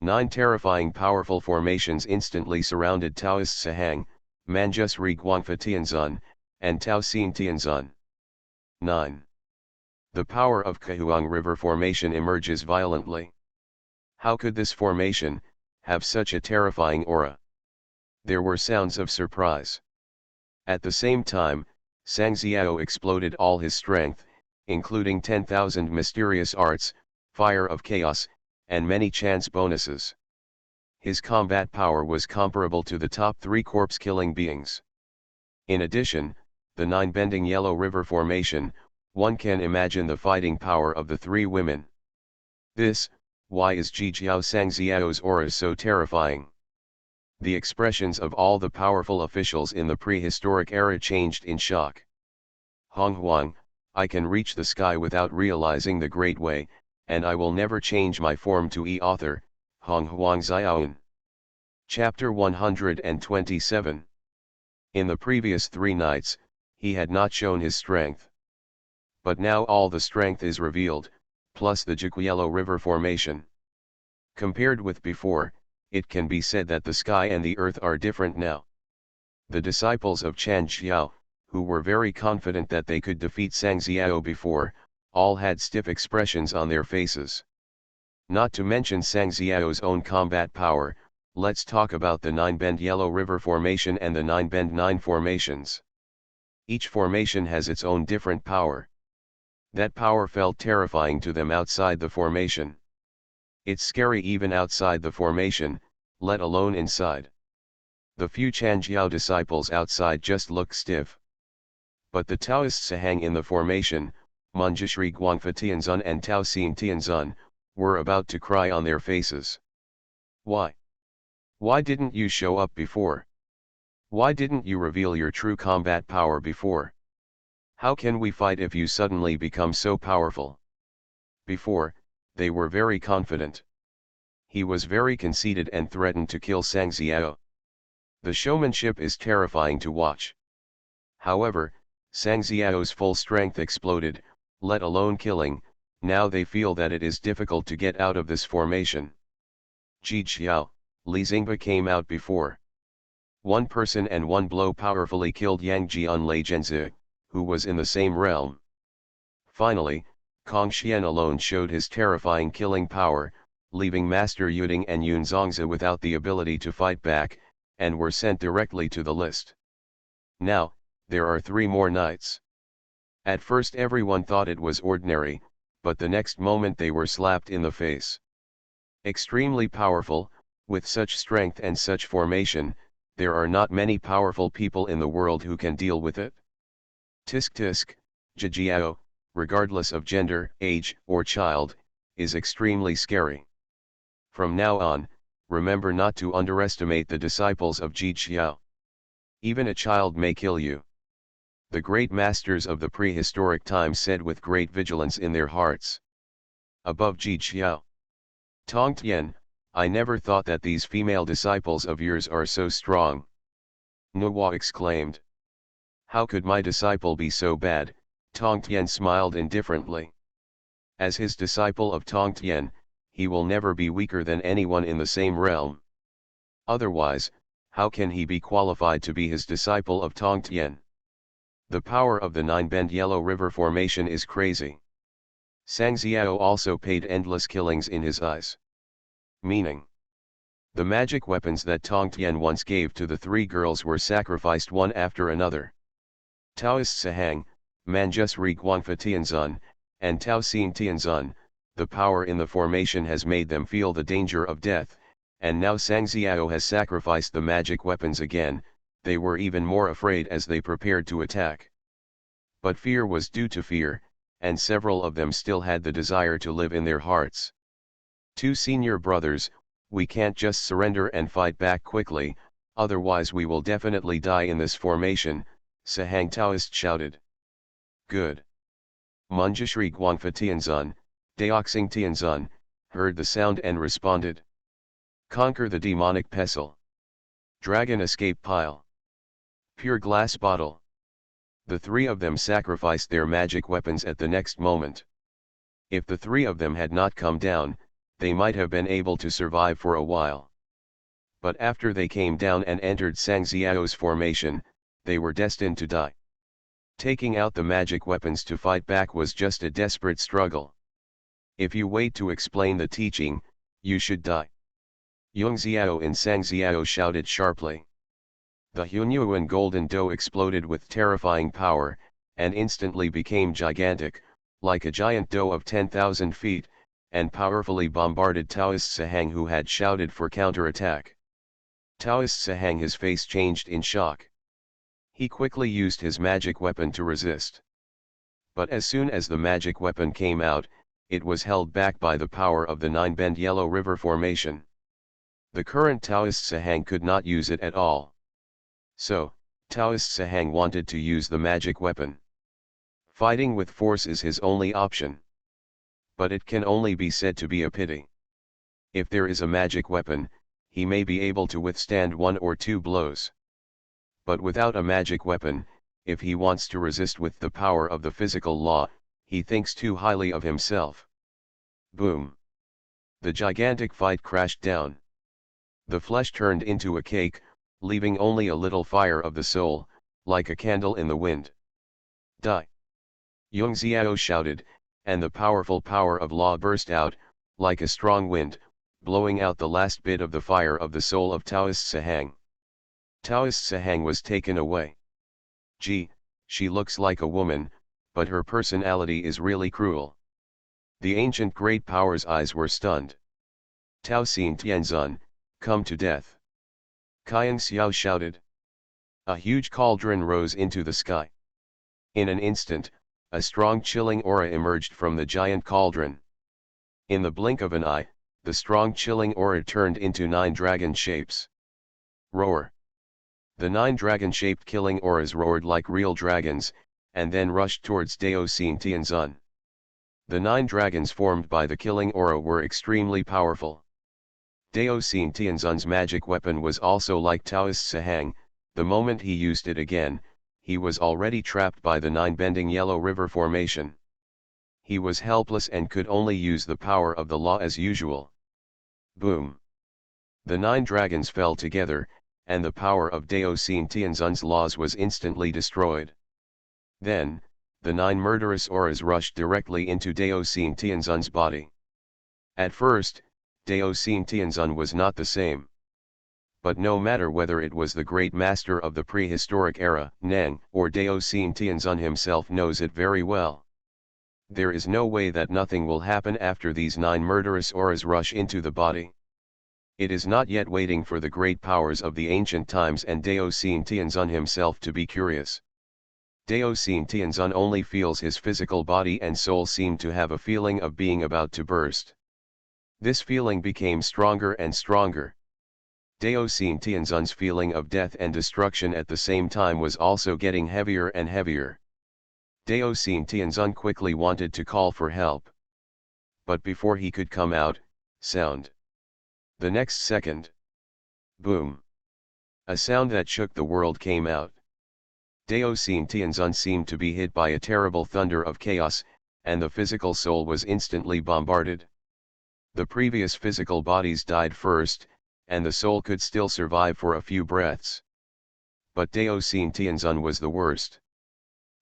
9 terrifying powerful formations instantly surrounded Taoist Sahang, Manjusri Guangfa Tianzun, and Tao Xing Tianzun. 9. The power of Honghuang River Formation emerges violently. How could this formation have such a terrifying aura? There were sounds of surprise. At the same time, Sang Xiao exploded all his strength, including 10,000 mysterious arts, fire of chaos, and many chance bonuses. His combat power was comparable to the top 3 corpse-killing beings. In addition, the 9 bending Yellow River Formation, one can imagine the fighting power of the 3 women. Why is Jijiao Sang Xiao's aura so terrifying? The expressions of all the powerful officials in the prehistoric era changed in shock. Honghuang, I can reach the sky without realizing the great way, and I will never change my form to author, Honghuang Xiaoan. Chapter 127. In the previous 3 nights, he had not shown his strength. But now all the strength is revealed, plus the Yellow River Formation. Compared with before, it can be said that the sky and the earth are different now. The disciples of Chan Xiao, who were very confident that they could defeat Sang Xiao before, all had stiff expressions on their faces. Not to mention Sang Xiao's own combat power, let's talk about the 9 Bend Yellow River Formation and the 9 Bend 9 formations. Each formation has its own different power. That power felt terrifying to them outside the formation. It's scary even outside the formation, let alone inside. The few Chanjiao disciples outside just look stiff. But the Taoists Sahang in the formation, Manjushri Guangfa Tianzun and Tao Xing Tianzun, were about to cry on their faces. Why? Why didn't you show up before? Why didn't you reveal your true combat power before? How can we fight if you suddenly become so powerful? Before, they were very confident. He was very conceited and threatened to kill Sang Xiao. The showmanship is terrifying to watch. However, Sang Xiao's full strength exploded, let alone killing, now they feel that it is difficult to get out of this formation. Ji Xiao, Li Xingba came out before. One person and one blow powerfully killed Yang Jian Lei Zhenzi, who was in the same realm. Finally, Kong Xian alone showed his terrifying killing power, leaving Master Yuding and Yun Zongzi without the ability to fight back, and were sent directly to the list. Now, there are 3 more nights. At first everyone thought it was ordinary, but the next moment they were slapped in the face. Extremely powerful, with such strength and such formation, there are not many powerful people in the world who can deal with it. Tisk tisk, Jijiao, regardless of gender, age, or child, is extremely scary. From now on, remember not to underestimate the disciples of Jijiao. Even a child may kill you. The great masters of the prehistoric times said with great vigilance in their hearts. Above Jijiao. Tongtian, I never thought that these female disciples of yours are so strong. Nuwa exclaimed. How could my disciple be so bad? Tongtian smiled indifferently. As his disciple of Tongtian, he will never be weaker than anyone in the same realm. Otherwise, how can he be qualified to be his disciple of Tongtian? The power of the Nine-Bend Yellow River Formation is crazy. Sangxiao also paid endless killings in his eyes. Meaning, the magic weapons that Tongtian once gave to the three girls were sacrificed one after another. Taoist Sahang, Manjus Ri Guangfa Tianzun, and Tao Xin Tianzun, the power in the formation has made them feel the danger of death, and now Sangxiao has sacrificed the magic weapons again. They were even more afraid as they prepared to attack. But fear was due to fear, and several of them still had the desire to live in their hearts. Two senior brothers, we can't just surrender and fight back quickly, otherwise we will definitely die in this formation, Sahang Taoist shouted. Good. Munjishri Guangfa Tianzun, Daoxing Tianzun, heard the sound and responded. Conquer the demonic pestle. Dragon escape pile. Pure glass bottle. The three of them sacrificed their magic weapons at the next moment. If the three of them had not come down, they might have been able to survive for a while. But after they came down and entered Sangxiao's formation, they were destined to die. Taking out the magic weapons to fight back was just a desperate struggle. If you wait to explain the teaching, you should die. Yongxiao in Sangxiao shouted sharply. The Hunyuan golden dough exploded with terrifying power, and instantly became gigantic, like a giant dough of 10,000 feet, and powerfully bombarded Taoist Sahang, who had shouted for counterattack. Taoist Sahang, his face changed in shock. He quickly used his magic weapon to resist. But as soon as the magic weapon came out, it was held back by the power of the Nine-Bend Yellow River Formation. The current Taoist Sahang could not use it at all. So, Taoist Sahang wanted to use the magic weapon. Fighting with force is his only option. But it can only be said to be a pity. If there is a magic weapon, he may be able to withstand one or two blows. But without a magic weapon, if he wants to resist with the power of the physical law, he thinks too highly of himself. Boom! The gigantic fight crashed down. The flesh turned into a cake, leaving only a little fire of the soul, like a candle in the wind. Die! Yongxiao shouted, and the powerful power of law burst out, like a strong wind, blowing out the last bit of the fire of the soul of Taoist Sahang. Taoist Sahang was taken away. Gee, she looks like a woman, but her personality is really cruel. The ancient great power's eyes were stunned. Tao Xin Tianzun, come to death. Qian Xiao shouted. A huge cauldron rose into the sky. In an instant, a strong chilling aura emerged from the giant cauldron. In the blink of an eye, the strong chilling aura turned into 9 dragon shapes. Roar! The 9 dragon-shaped killing auras roared like real dragons, and then rushed towards Dao Xin Tianzun. The 9 dragons formed by the killing aura were extremely powerful. Dao Xin Tianzun's magic weapon was also like Taoist Sahang. The moment he used it again, he was already trapped by the 9 bending Yellow River Formation. He was helpless and could only use the power of the law as usual. Boom! The 9 dragons fell together, and the power of Dao Xin Tianzun's laws was instantly destroyed. Then, the 9 murderous auras rushed directly into Dao Xin Tianzun's body. At first, Dao Xin Tianzun was not the same. But no matter whether it was the great master of the prehistoric era, Neng, or Dao Xin Tianzun himself knows it very well. There is no way that nothing will happen after these 9 murderous auras rush into the body. It is not yet waiting for the great powers of the ancient times and Dao Xin Tianzun himself to be curious. Dao Xin Tianzun only feels his physical body and soul seem to have a feeling of being about to burst. This feeling became stronger and stronger. Dao Xin Tianzun's feeling of death and destruction at the same time was also getting heavier and heavier. Dao Xin Tianzun quickly wanted to call for help. But before he could come out, sound. The next second. Boom. A sound that shook the world came out. Dao Xin Tianzun seemed to be hit by a terrible thunder of chaos, and the physical soul was instantly bombarded. The previous physical bodies died first, and the soul could still survive for a few breaths. But Dao Xin Tianzun was the worst.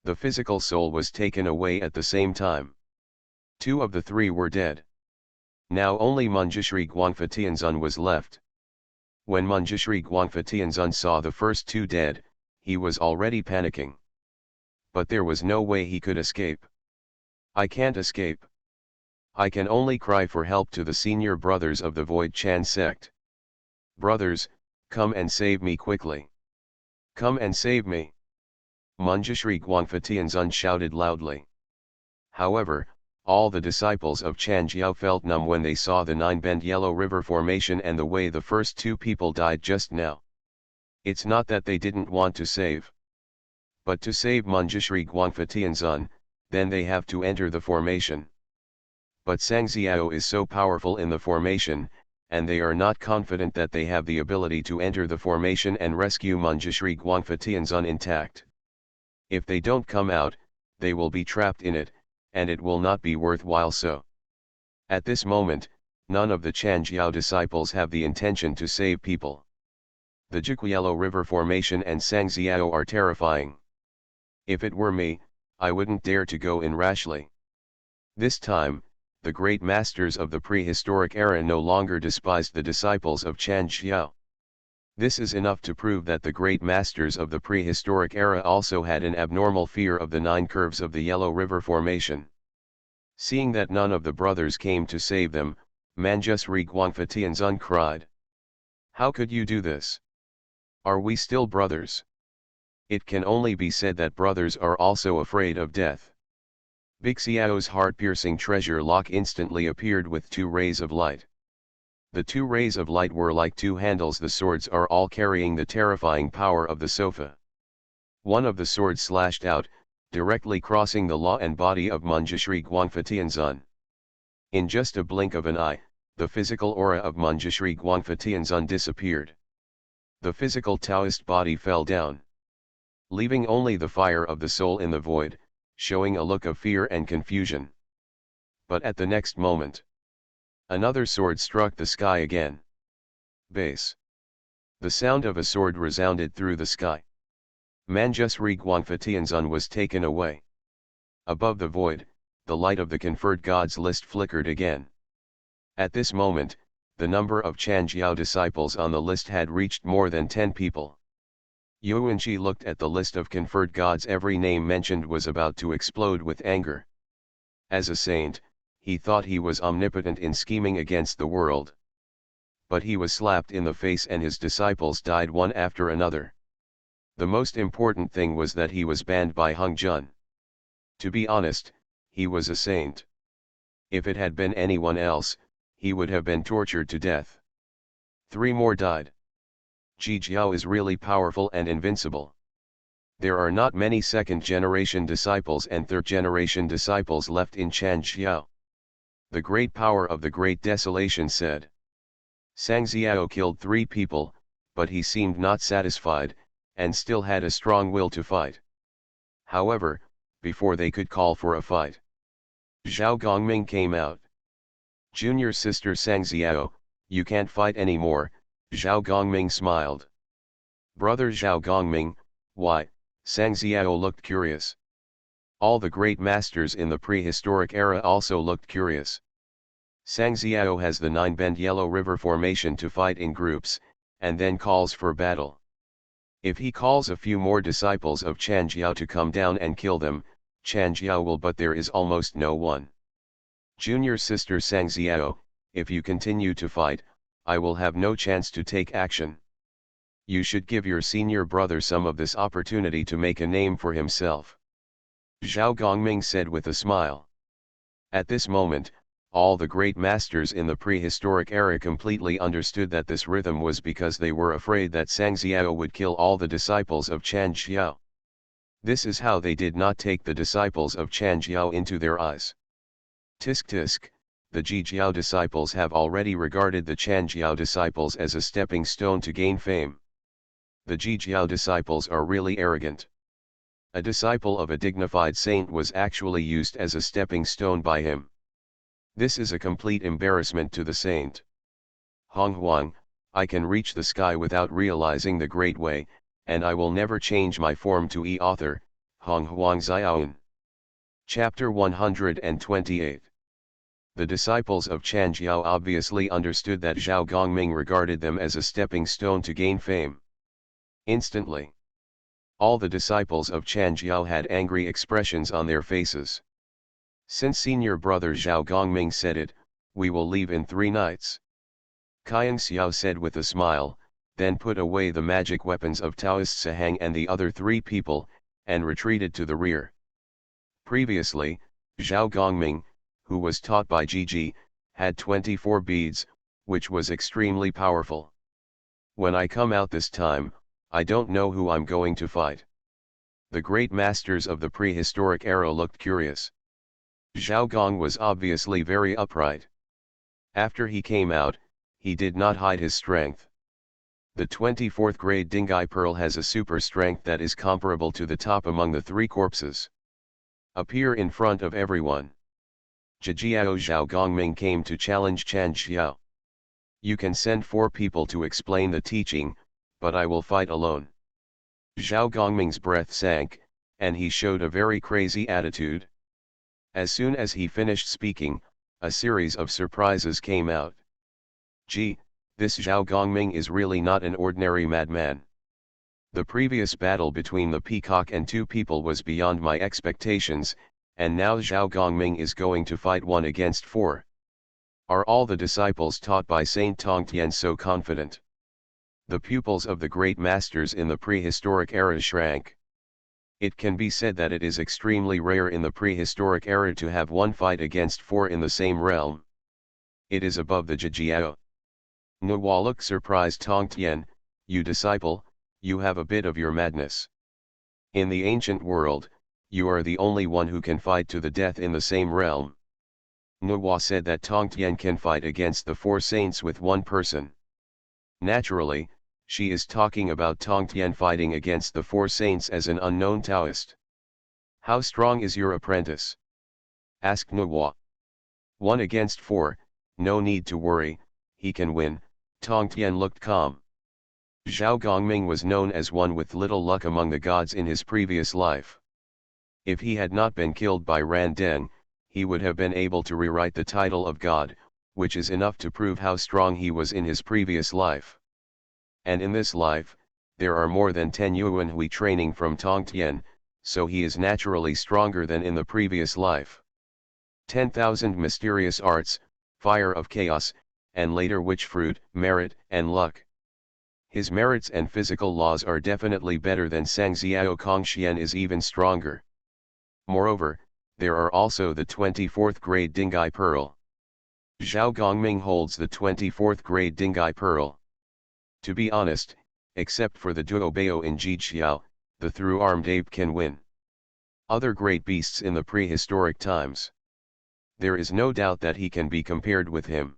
The physical soul was taken away at the same time. 2 of the 3 were dead. Now only Manjushri Guangfa Tianzun was left. When Manjushri Guangfa Tianzun saw the first 2 dead, he was already panicking. But there was no way he could escape. I can't escape. I can only cry for help to the senior brothers of the Void Chan sect. Brothers, come and save me quickly. Come and save me. Manjushri Guangfa Tianzun shouted loudly. However, all the disciples of Chan Jiao felt numb when they saw the 9-bend Yellow River formation and the way the first 2 people died just now. It's not that they didn't want to save. But to save Manjushri Guangfa Tianzun, then they have to enter the formation. But Sang Xiao is so powerful in the formation, and they are not confident that they have the ability to enter the formation and rescue Manjushri Guangfa Tianzun intact. If they don't come out, they will be trapped in it, and it will not be worthwhile so. At this moment, none of the Chanjiao disciples have the intention to save people. The Jiquiyellow River formation and Sang Xiao are terrifying. If it were me, I wouldn't dare to go in rashly. This time, the great masters of the prehistoric era no longer despised the disciples of Chan Xiao. This is enough to prove that the great masters of the prehistoric era also had an abnormal fear of the 9 curves of the Yellow River formation. Seeing that none of the brothers came to save them, Manjushri Guangfa Tianzun cried. How could you do this? Are we still brothers? It can only be said that brothers are also afraid of death. Big Xiao's heart-piercing treasure lock instantly appeared with 2 rays of light. The 2 rays of light were like 2 handles. The swords are all carrying the terrifying power of the sofa. One of the swords slashed out, directly crossing the law and body of Manjushri Guangfa Tianzun. In just a blink of an eye, the physical aura of Manjushri Guangfa Tianzun disappeared. The physical Taoist body fell down, leaving only the fire of the soul in the void, showing a look of fear and confusion. But at the next moment, another sword struck the sky again. Bass. The sound of a sword resounded through the sky. Manjushri Guangfa Tianzun was taken away. Above the void, the light of the conferred gods list flickered again. At this moment, the number of Chanjiao disciples on the list had reached more than 10 people. Yuanqi looked at the list of conferred gods. Every name mentioned was about to explode with anger. As a saint, he thought he was omnipotent in scheming against the world. But he was slapped in the face and his disciples died one after another. The most important thing was that he was banned by Honghuang. To be honest, he was a saint. If it had been anyone else, he would have been tortured to death. 3 more died. Ji Jiao is really powerful and invincible. There are not many second-generation disciples and third-generation disciples left in Chan Xiao. The great power of the Great Desolation said. Sang Xiao killed 3 people, but he seemed not satisfied, and still had a strong will to fight. However, before they could call for a fight, Zhao Gongming came out. Junior sister Sang Xiao, you can't fight anymore, Zhao Gongming smiled. Brother Zhao Gongming, why? Sang Xiao looked curious. All the great masters in the prehistoric era also looked curious. Sang Xiao has the 9-bend Yellow River formation to fight in groups, and then calls for battle. If he calls a few more disciples of Chan Jiao to come down and kill them, Chan Jiao will, but there is almost no one. Junior sister Sang Xiao, if you continue to fight, I will have no chance to take action. You should give your senior brother some of this opportunity to make a name for himself. Zhao Gongming said with a smile. At this moment, all the great masters in the prehistoric era completely understood that this rhythm was because they were afraid that Sang Xiao would kill all the disciples of Chan Xiao. This is how they did not take the disciples of Chan Xiao into their eyes. Tisk tisk, the Ji Jiao disciples have already regarded the Chan Jiao disciples as a stepping stone to gain fame. The Ji Jiao disciples are really arrogant. A disciple of a dignified saint was actually used as a stepping stone by him. This is a complete embarrassment to the saint. Honghuang, I can reach the sky without realizing the great way, and I will never change my form to author, Honghuang Xiaoan. Chapter 128. The disciples of Chan Jiao obviously understood that Zhao Gongming regarded them as a stepping stone to gain fame. Instantly, all the disciples of Chan Jiao had angry expressions on their faces. Since senior brother Zhao Gongming said it, we will leave in 3 nights. Kaiang Xiao said with a smile, then put away the magic weapons of Taoist Sahang and the other 3 people, and retreated to the rear. Previously, Zhao Gongming, who was taught by Gigi, had 24 beads, which was extremely powerful. When I come out this time, I don't know who I'm going to fight. The great masters of the prehistoric era looked curious. Zhao Gong was obviously very upright. After he came out, he did not hide his strength. The 24th grade Dingai Pearl has a super strength that is comparable to the top among the 3 corpses. Appear in front of everyone. Jijiao Zhao Gongming came to challenge Chan Xiao. You can send 4 people to explain the teaching, but I will fight alone. Zhao Gongming's breath sank, and he showed a very crazy attitude. As soon as he finished speaking, a series of surprises came out. Gee, this Zhao Gongming is really not an ordinary madman. The previous battle between the peacock and 2 people was beyond my expectations, and now Zhao Gongming is going to fight 1 against 4. Are all the disciples taught by Saint Tongtian so confident? The pupils of the great masters in the prehistoric era shrank. It can be said that it is extremely rare in the prehistoric era to have 1 fight against 4 in the same realm. It is above the Jijiao. Nuwa looked surprised. Tongtian, you disciple, you have a bit of your madness. In the ancient world, you are the only one who can fight to the death in the same realm. Nuwa said that Tongtian can fight against the 4 saints with 1 person. Naturally, she is talking about Tongtian fighting against the 4 saints as an unknown Taoist. How strong is your apprentice? Asked Nuwa. 1 against 4, no need to worry, he can win. Tongtian looked calm. Zhao Gongming was known as one with little luck among the gods in his previous life. If he had not been killed by Ran Deng, he would have been able to rewrite the title of God, which is enough to prove how strong he was in his previous life. And in this life, there are more than 10 Yuanhui training from Tongtian, so he is naturally stronger than in the previous life. 10,000 mysterious arts, fire of chaos, and later witch fruit, merit, and luck. His merits and physical laws are definitely better than Sang Xiao. Kongxian is even stronger. Moreover, there are also the 24th grade Dingai Pearl. Zhao Gongming holds the 24th grade Dingai Pearl. To be honest, except for the Duobao in Jijiao, the through-armed ape can win other great beasts in the prehistoric times. There is no doubt that he can be compared with him.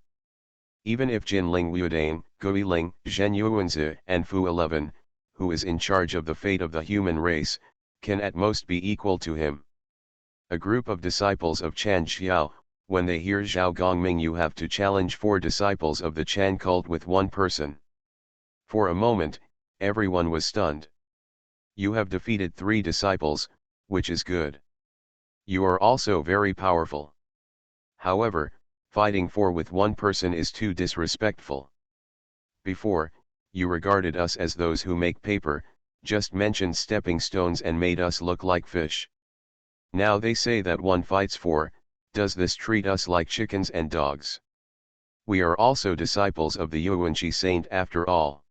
Even if Jin Ling Wudan, Gui Ling, Zhen Yuanzi, and Fu 11, who is in charge of the fate of the human race, can at most be equal to him. A group of disciples of Chan Xiao, when they hear Zhao Gongming, you have to challenge 4 disciples of the Chan cult with 1 person. For a moment, everyone was stunned. You have defeated 3 disciples, which is good. You are also very powerful. However, fighting 4 with 1 person is too disrespectful. Before, you regarded us as those who make paper, just mentioned stepping stones and made us look like fish. Now they say that one fights for, does this treat us like chickens and dogs? We are also disciples of the Yuanqi saint after all.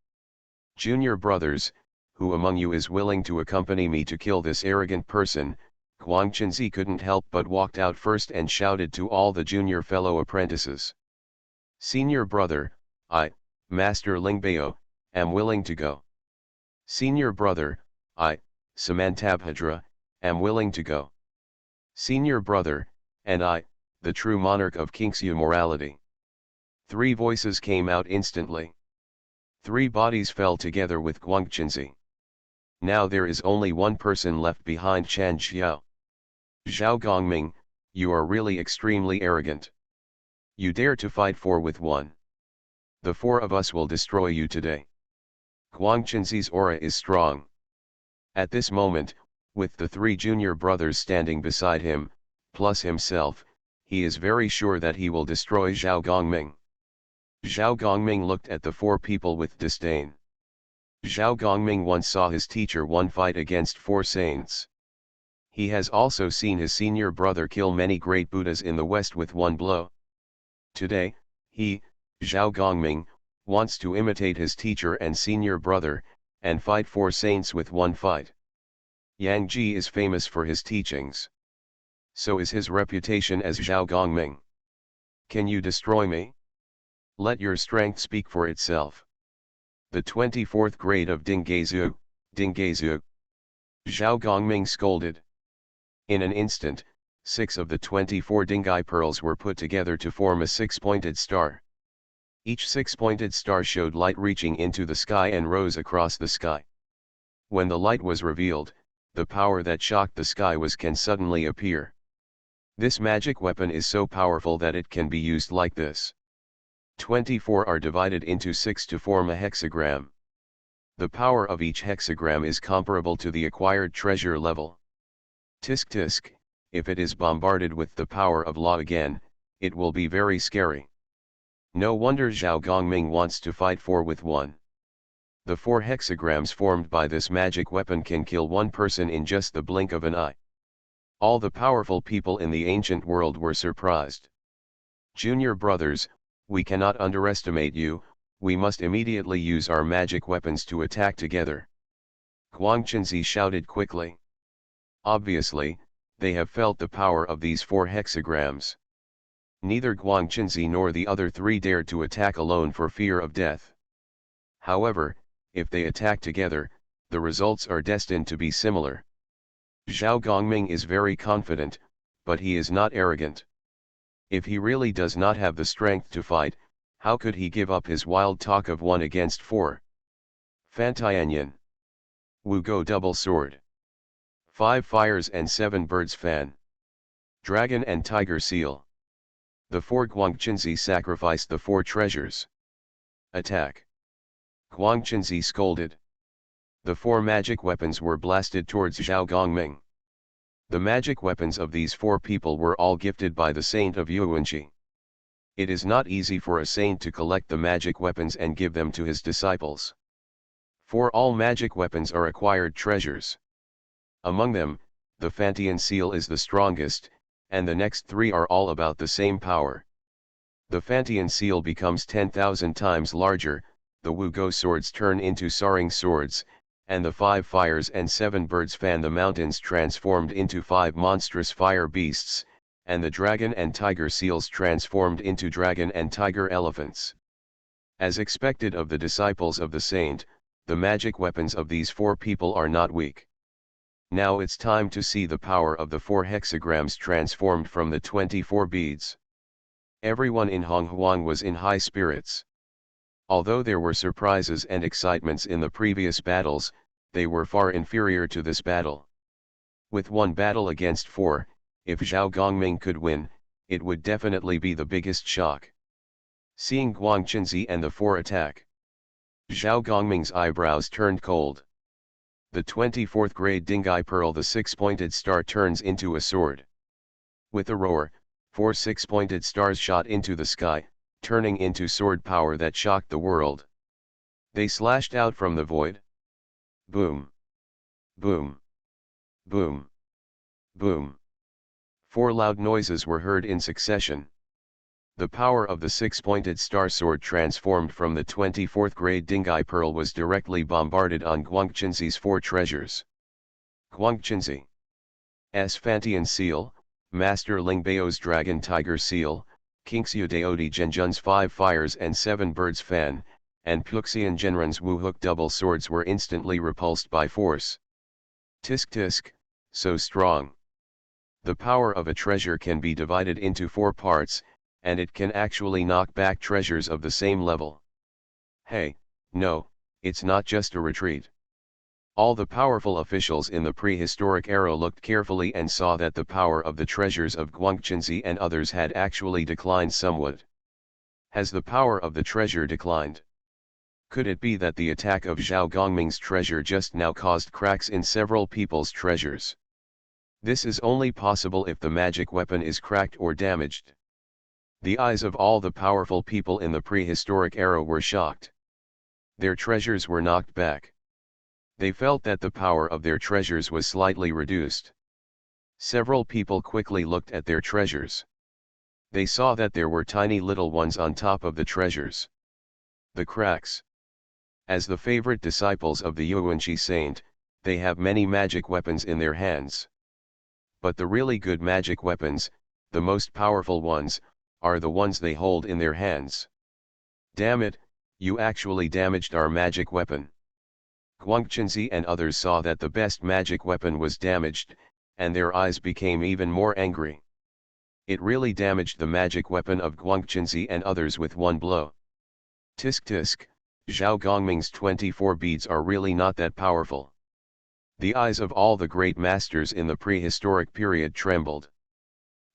Junior brothers, who among you is willing to accompany me to kill this arrogant person? Guangquanzi couldn't help but walked out first and shouted to all the junior fellow apprentices. Senior brother, I, Master Lingbao, am willing to go. Senior brother, I, Samantabhadra, am willing to go. Senior brother, and I, the true monarch of Kingxu morality. 3 voices came out instantly. 3 bodies fell together with Guangquanzi. Now there is only one person left behind, Chan Xiao. Zhao Gongming, you are really extremely arrogant. You dare to fight 4 with 1. The 4 of us will destroy you today. Guangquanzi's aura is strong. At this moment, with the 3 junior brothers standing beside him, plus himself, he is very sure that he will destroy Zhao Gongming. Zhao Gongming looked at the 4 people with disdain. Zhao Gongming once saw his teacher one fight against 4 saints. He has also seen his senior brother kill many great Buddhas in the West with 1 blow. Today, he, Zhao Gongming, wants to imitate his teacher and senior brother, and fight 4 saints with 1 fight. Yang Ji is famous for his teachings. So is his reputation as Zhao Gongming. Can you destroy me? Let your strength speak for itself. The 24th grade of Dingaizu, Dingaizu. Zhao Gongming scolded. In an instant, 6 of the 24 Dingai pearls were put together to form a 6-pointed star. Each 6-pointed star showed light reaching into the sky and rose across the sky. When the light was revealed, the power that shocked the sky can suddenly appear. This magic weapon is so powerful that it can be used like this. 24 are divided into 6 to form a hexagram. The power of each hexagram is comparable to the acquired treasure level. Tisk tisk, if it is bombarded with the power of law again, it will be very scary. No wonder Zhao Gongming wants to fight 4 with 1. The 4 hexagrams formed by this magic weapon can kill 1 person in just the blink of an eye. All the powerful people in the ancient world were surprised. Junior brothers, we cannot underestimate you, we must immediately use our magic weapons to attack together. Guangquanzi shouted quickly. Obviously, they have felt the power of these 4 hexagrams. Neither Guangquanzi nor the other 3 dared to attack alone for fear of death. However, if they attack together, the results are destined to be similar. Zhao Gongming is very confident, but he is not arrogant. If he really does not have the strength to fight, how could he give up his wild talk of 1 against 4? Fantianyan. Wu Go double sword. 5 fires and 7 birds fan. Dragon and tiger seal. The 4 Guangquanzi sacrificed the 4 treasures. Attack. Guangquanzi scolded. The 4 magic weapons were blasted towards Zhao Gongming. The magic weapons of these 4 people were all gifted by the saint of Yuanqi. It is not easy for a saint to collect the magic weapons and give them to his disciples. For all magic weapons are acquired treasures. Among them, the Fantian seal is the strongest, and the next 3 are all about the same power. The Fantian seal becomes 10,000 times larger, the Wu Go swords turn into soaring swords, and the 5 fires and 7 birds fan the mountains transformed into 5 monstrous fire beasts, and the dragon and tiger seals transformed into dragon and tiger elephants. As expected of the disciples of the saint, the magic weapons of these 4 people are not weak. Now it's time to see the power of the 4 hexagrams transformed from the 24 beads. Everyone in Honghuang was in high spirits. Although there were surprises and excitements in the previous battles, they were far inferior to this battle. With 1 battle against 4, if Zhao Gongming could win, it would definitely be the biggest shock. Seeing Guangquanzi and the 4 attack, Zhao Gongming's eyebrows turned cold. The 24th grade Dingai Pearl, the 6-pointed star, turns into a sword. With a roar, 4 6-pointed stars shot into the sky, turning into sword power that shocked the world. They slashed out from the void. Boom. Boom. Boom. Boom. 4 loud noises were heard in succession. The power of the 6-pointed star sword transformed from the 24th grade Dingai Pearl was directly bombarded on Guangquanzi's 4 treasures. Guangquanzi's Fantian Seal, Master Lingbao's Dragon Tiger Seal, Qingxiu Daodi Zhenjun's 5 Fires and 7 Birds Fan, and Puxian Genren's Wu Hook double swords were instantly repulsed by force. Tisk tisk, so strong. The power of a treasure can be divided into 4 parts, and it can actually knock back treasures of the same level. Hey, no, it's not just a retreat. All the powerful officials in the prehistoric era looked carefully and saw that the power of the treasures of Guangquanzi and others had actually declined somewhat. Has the power of the treasure declined? Could it be that the attack of Zhao Gongming's treasure just now caused cracks in several people's treasures? This is only possible if the magic weapon is cracked or damaged. The eyes of all the powerful people in the prehistoric era were shocked. Their treasures were knocked back. They felt that the power of their treasures was slightly reduced. Several people quickly looked at their treasures. They saw that there were tiny little ones on top of the treasures. The cracks. As the favorite disciples of the Yuanqi saint, they have many magic weapons in their hands. But the really good magic weapons, the most powerful ones, are the ones they hold in their hands. Damn it, you actually damaged our magic weapon. Guangquanzi and others saw that the best magic weapon was damaged, and their eyes became even more angry. It really damaged the magic weapon of Guangquanzi and others with one blow. Tisk tisk, Zhao Gongming's 24 beads are really not that powerful. The eyes of all the great masters in the prehistoric period trembled.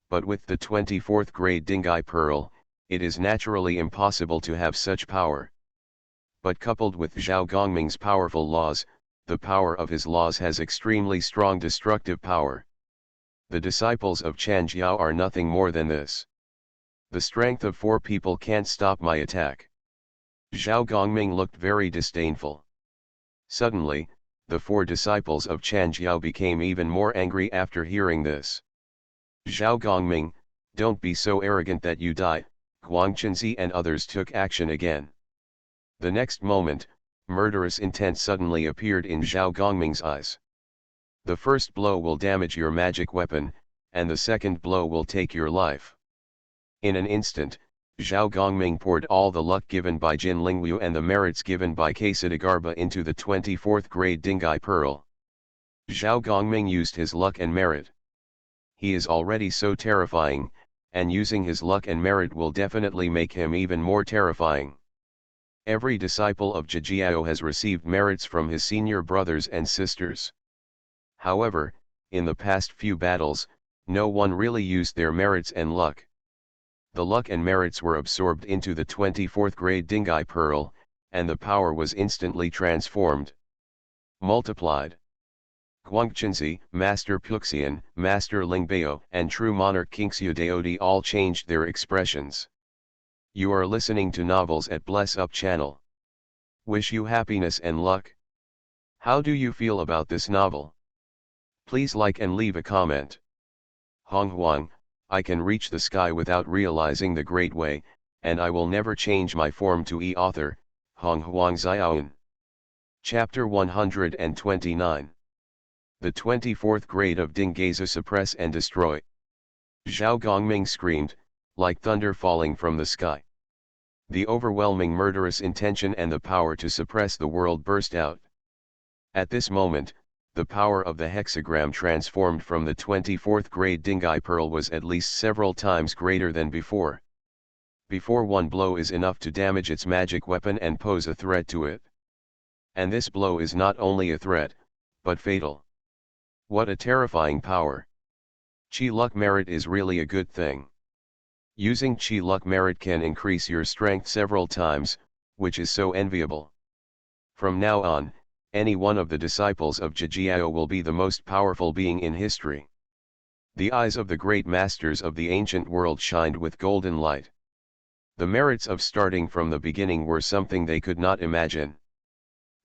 But with the 24th grade Dingai Pearl, it is naturally impossible to have such power. But coupled with Zhao Gongming's powerful laws, the power of his laws has extremely strong destructive power. The disciples of Chanjiao are nothing more than this. The strength of 4 people can't stop my attack. Zhao Gongming looked very disdainful. Suddenly, the 4 disciples of Chanjiao became even more angry after hearing this. Zhao Gongming, don't be so arrogant that you die. Guangquanzi and others took action again. The next moment, murderous intent suddenly appeared in Zhao Gongming's eyes. The first blow will damage your magic weapon, and the second blow will take your life. In an instant, Zhao Gongming poured all the luck given by Jin Lingwu and the merits given by Kesadagarba into the 24th grade Dingai Pearl. Zhao Gongming used his luck and merit. He is already so terrifying, and using his luck and merit will definitely make him even more terrifying. Every disciple of Zhijiao has received merits from his senior brothers and sisters. However, in the past few battles, no one really used their merits and luck. The luck and merits were absorbed into the 24th grade Dingai Pearl, and the power was instantly transformed. Multiplied. Guangquanzi, Master Puxian, Master Lingbao, and True Monarch Qingxiu Daodi all changed their expressions. You are listening to novels at Bless Up channel. Wish you happiness and luck. How do you feel about this novel? Please like and leave a comment. Honghuang, I can reach the sky without realizing the great way, and I will never change my form to author, Honghuang Xiaoan. Chapter 129. The 24th grade of Dingaiza suppress and destroy. Zhao Gongming screamed, like thunder falling from the sky. The overwhelming murderous intention and the power to suppress the world burst out. At this moment, the power of the hexagram transformed from the 24th grade Dingai Pearl was at least several times greater than before. Before one blow is enough to damage its magic weapon and pose a threat to it. And this blow is not only a threat, but fatal. What a terrifying power. Qi luck merit is really a good thing. Using Qi luck merit can increase your strength several times, which is so enviable. From now on, any one of the disciples of Zhijiao will be the most powerful being in history. The eyes of the great masters of the ancient world shined with golden light. The merits of starting from the beginning were something they could not imagine.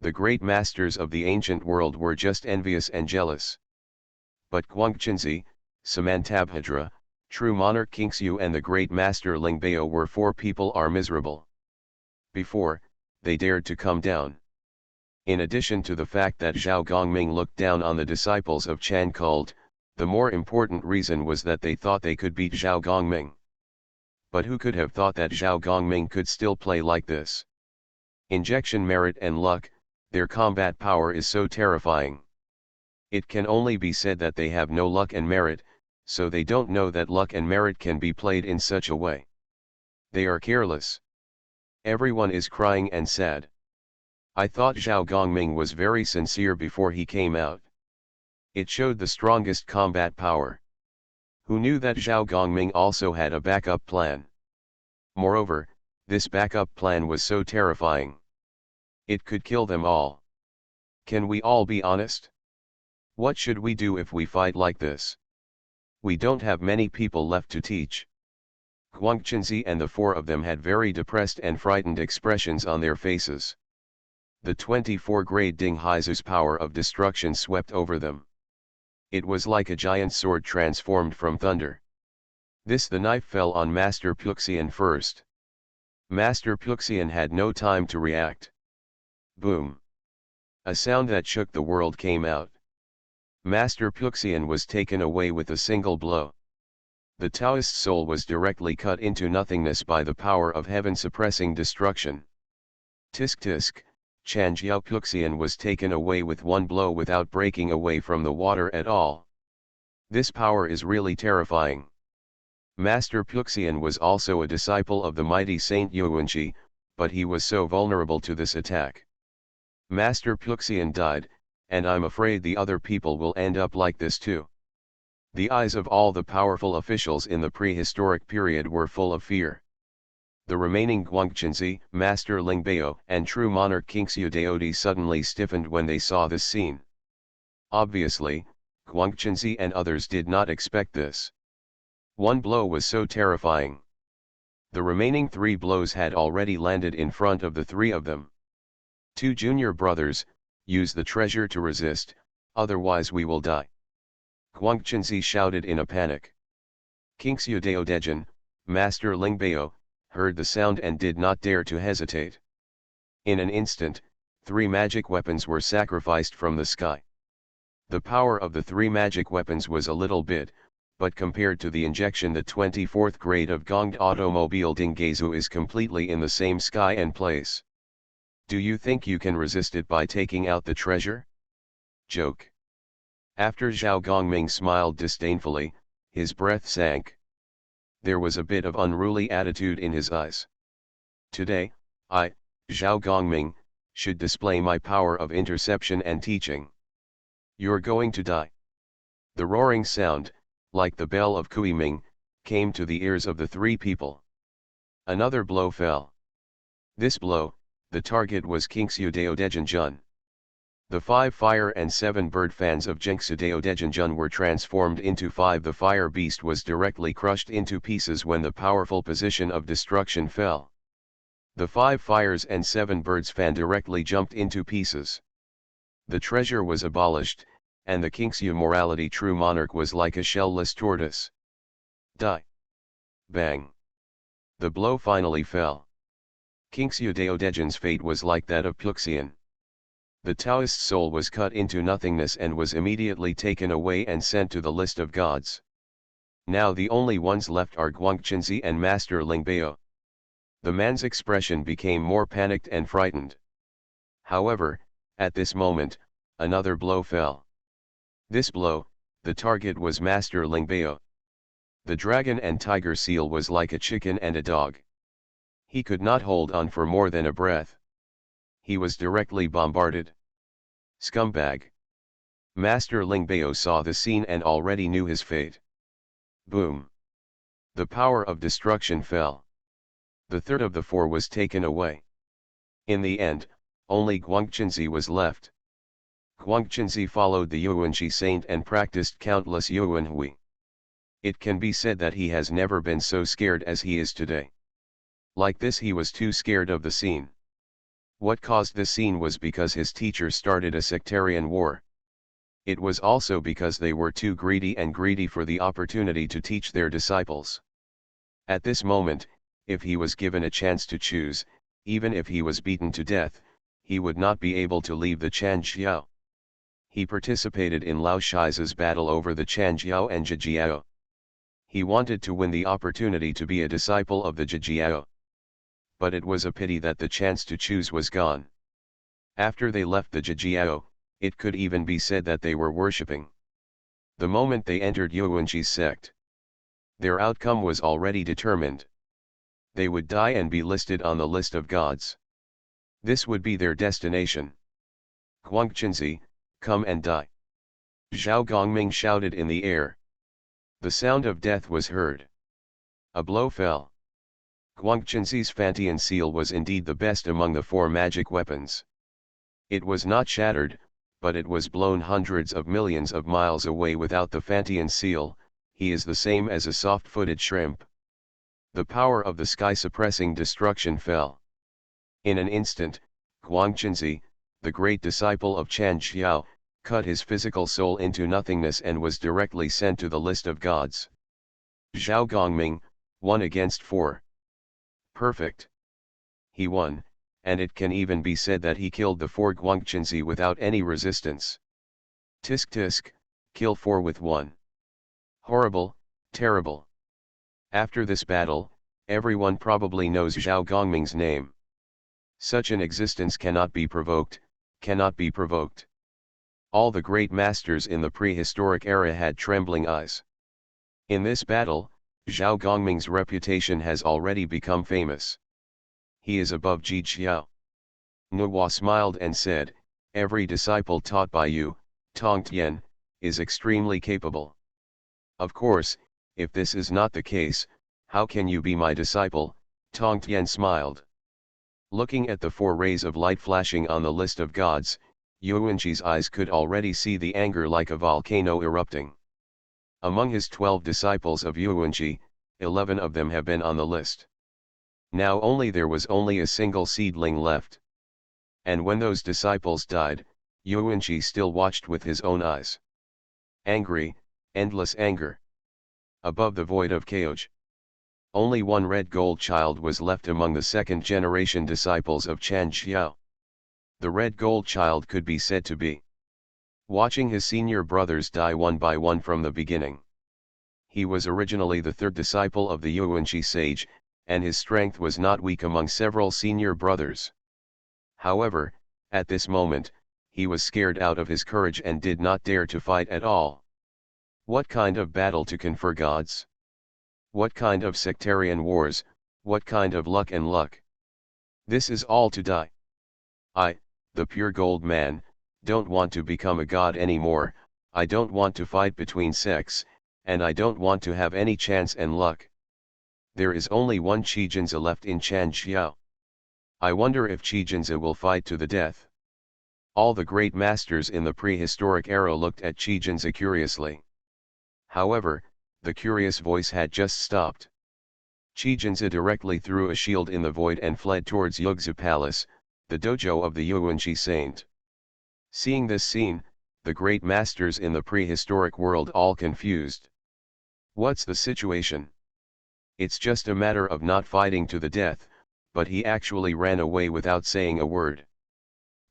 The great masters of the ancient world were just envious and jealous. But Guangquanzi, Samantabhadra, true monarch Kingxiu and the great master Lingbao were four people are miserable. Before, they dared to come down. In addition to the fact that Zhao Gongming looked down on the disciples of Chan cult, the more important reason was that they thought they could beat Zhao Gongming. But who could have thought that Zhao Gongming could still play like this? Injection merit and luck, their combat power is so terrifying. It can only be said that they have no luck and merit, so they don't know that luck and merit can be played in such a way. They are careless. Everyone is crying and sad. I thought Zhao Gongming was very sincere before he came out. It showed the strongest combat power. Who knew that Zhao Gongming also had a backup plan? Moreover, this backup plan was so terrifying. It could kill them all. Can we all be honest? What should we do if we fight like this? We don't have many people left to teach. Guangquanzi and the four of them had very depressed and frightened expressions on their faces. The 24-grade Ding Haizu's power of destruction swept over them. It was like a giant sword transformed from thunder. The knife fell on Master Puxian first. Master Puxian had no time to react. Boom! A sound that shook the world came out. Master Puxian was taken away with a single blow. The Taoist soul was directly cut into nothingness by the power of heaven suppressing destruction. Tisk tisk, Chan Jiao Puxian was taken away with one blow without breaking away from the water at all. This power is really terrifying. Master Puxian was also a disciple of the mighty Saint Yuanqi, but he was so vulnerable to this attack. Master Puxian died, and I'm afraid the other people will end up like this too. The eyes of all the powerful officials in the prehistoric period were full of fear. The remaining Guangquanzi, Master Lingbao, and true monarch Kingxiu Daodi suddenly stiffened when they saw this scene. Obviously, Guangquanzi and others did not expect this. One blow was so terrifying. The remaining three blows had already landed in front of the three of them. Two junior brothers, use the treasure to resist, otherwise we will die. Guangquanzi shouted in a panic. Kingxiu Daodejan, Master Lingbao, heard the sound and did not dare to hesitate. In an instant, three magic weapons were sacrificed from the sky. The power of the three magic weapons was a little bit, but compared to the injection the 24th grade of Gonged Automobile Dinggezu is completely in the same sky and place. Do you think you can resist it by taking out the treasure? Joke. After Zhao Gongming smiled disdainfully, his breath sank. There was a bit of unruly attitude in his eyes. Today, I, Zhao Gongming, should display my power of interception and teaching. You're going to die. The roaring sound, like the bell of Kuiming, came to the ears of the three people. Another blow fell. This blow, the target was Kingxiu Daodejan Jun. The 5 fire and 7 bird fans of Kingxiu Daodejan Jun were transformed into 5. The fire beast was directly crushed into pieces when the powerful position of destruction fell. The 5 fires and 7 birds fan directly jumped into pieces. The treasure was abolished, and the Kingxiu morality true monarch was like a shell-less tortoise. Die. Bang. The blow finally fell. Kingxiu Daodejan's fate was like that of Puxian. The Taoist soul was cut into nothingness and was immediately taken away and sent to the list of gods. Now the only ones left are Guangquanzi and Master Lingbao. The man's expression became more panicked and frightened. However, at this moment, another blow fell. This blow, the target was Master Lingbao. The dragon and tiger seal was like a chicken and a dog. He could not hold on for more than a breath. He was directly bombarded. Scumbag. Master Lingbao saw the scene and already knew his fate. Boom. The power of destruction fell. The third of the 4 was taken away. In the end, only Guangquanzi was left. Guangquanzi followed the Yuanqi saint and practiced countless Yuanhui. It can be said that he has never been so scared as he is today. Like this he was too scared of the scene. What caused this scene was because his teacher started a sectarian war. It was also because they were too greedy for the opportunity to teach their disciples. At this moment, if he was given a chance to choose, even if he was beaten to death, he would not be able to leave the Changjiao. He participated in Lao Shi's battle over the Changjiao and Zhijiao. He wanted to win the opportunity to be a disciple of the Zhijiao. But it was a pity that the chance to choose was gone. After they left the Zhijiao, it could even be said that they were worshipping. The moment they entered Yuanqi's sect, their outcome was already determined. They would die and be listed on the list of gods. This would be their destination. Guangqinzi, come and die. Zhao Gongming shouted in the air. The sound of death was heard. A blow fell. Guangqinzi's Fantian seal was indeed the best among the four magic weapons. It was not shattered, but it was blown hundreds of millions of miles away without the Fantian seal. He is the same as a soft-footed shrimp. The power of the sky-suppressing destruction fell. In an instant, Guangqinzi, the great disciple of Changjiao, cut his physical soul into nothingness and was directly sent to the list of gods. Zhao Gongming, 1 against 4. Perfect. He won, and it can even be said that he killed the 4 Guangqinzi without any resistance. Tisk tisk, kill 4 with 1. Horrible, terrible. After this battle, everyone probably knows Zhao Gongming's name. Such an existence cannot be provoked, cannot be provoked. All the great masters in the prehistoric era had trembling eyes. In this battle, Zhao Gongming's reputation has already become famous. He is above Ji Xiao. Nuwa smiled and said, every disciple taught by you, Tongtian, is extremely capable. Of course, if this is not the case, how can you be my disciple? Tongtian smiled. Looking at the 4 rays of light flashing on the list of gods, Yuanqi's eyes could already see the anger like a volcano erupting. Among his 12 disciples of Yuanqi, 11 of them have been on the list. Now there was only a single seedling left. And when those disciples died, Yuanqi still watched with his own eyes. Angry, endless anger. Above the void of chaos. Only one red gold child was left among the second-generation disciples of Changjiao. The red gold child could be said to be watching his senior brothers die one by one from the beginning. He was originally the 3rd disciple of the Yuanqi sage, and his strength was not weak among several senior brothers. However, at this moment, he was scared out of his courage and did not dare to fight at all. What kind of battle to confer gods? What kind of sectarian wars, what kind of luck and luck? This is all to die. I, the pure gold man, don't want to become a god anymore. I don't want to fight between sects, and I don't want to have any chance and luck. There is only one Qijinzi left in Changjiao. I wonder if Qijinzi will fight to the death. All the great masters in the prehistoric era looked at Qijinzi curiously. However, the curious voice had just stopped. Qijinzi directly threw a shield in the void and fled towards Yugzi Palace, the dojo of the Yuanqi saint. Seeing this scene, the great masters in the prehistoric world all confused. What's the situation? It's just a matter of not fighting to the death, but he actually ran away without saying a word.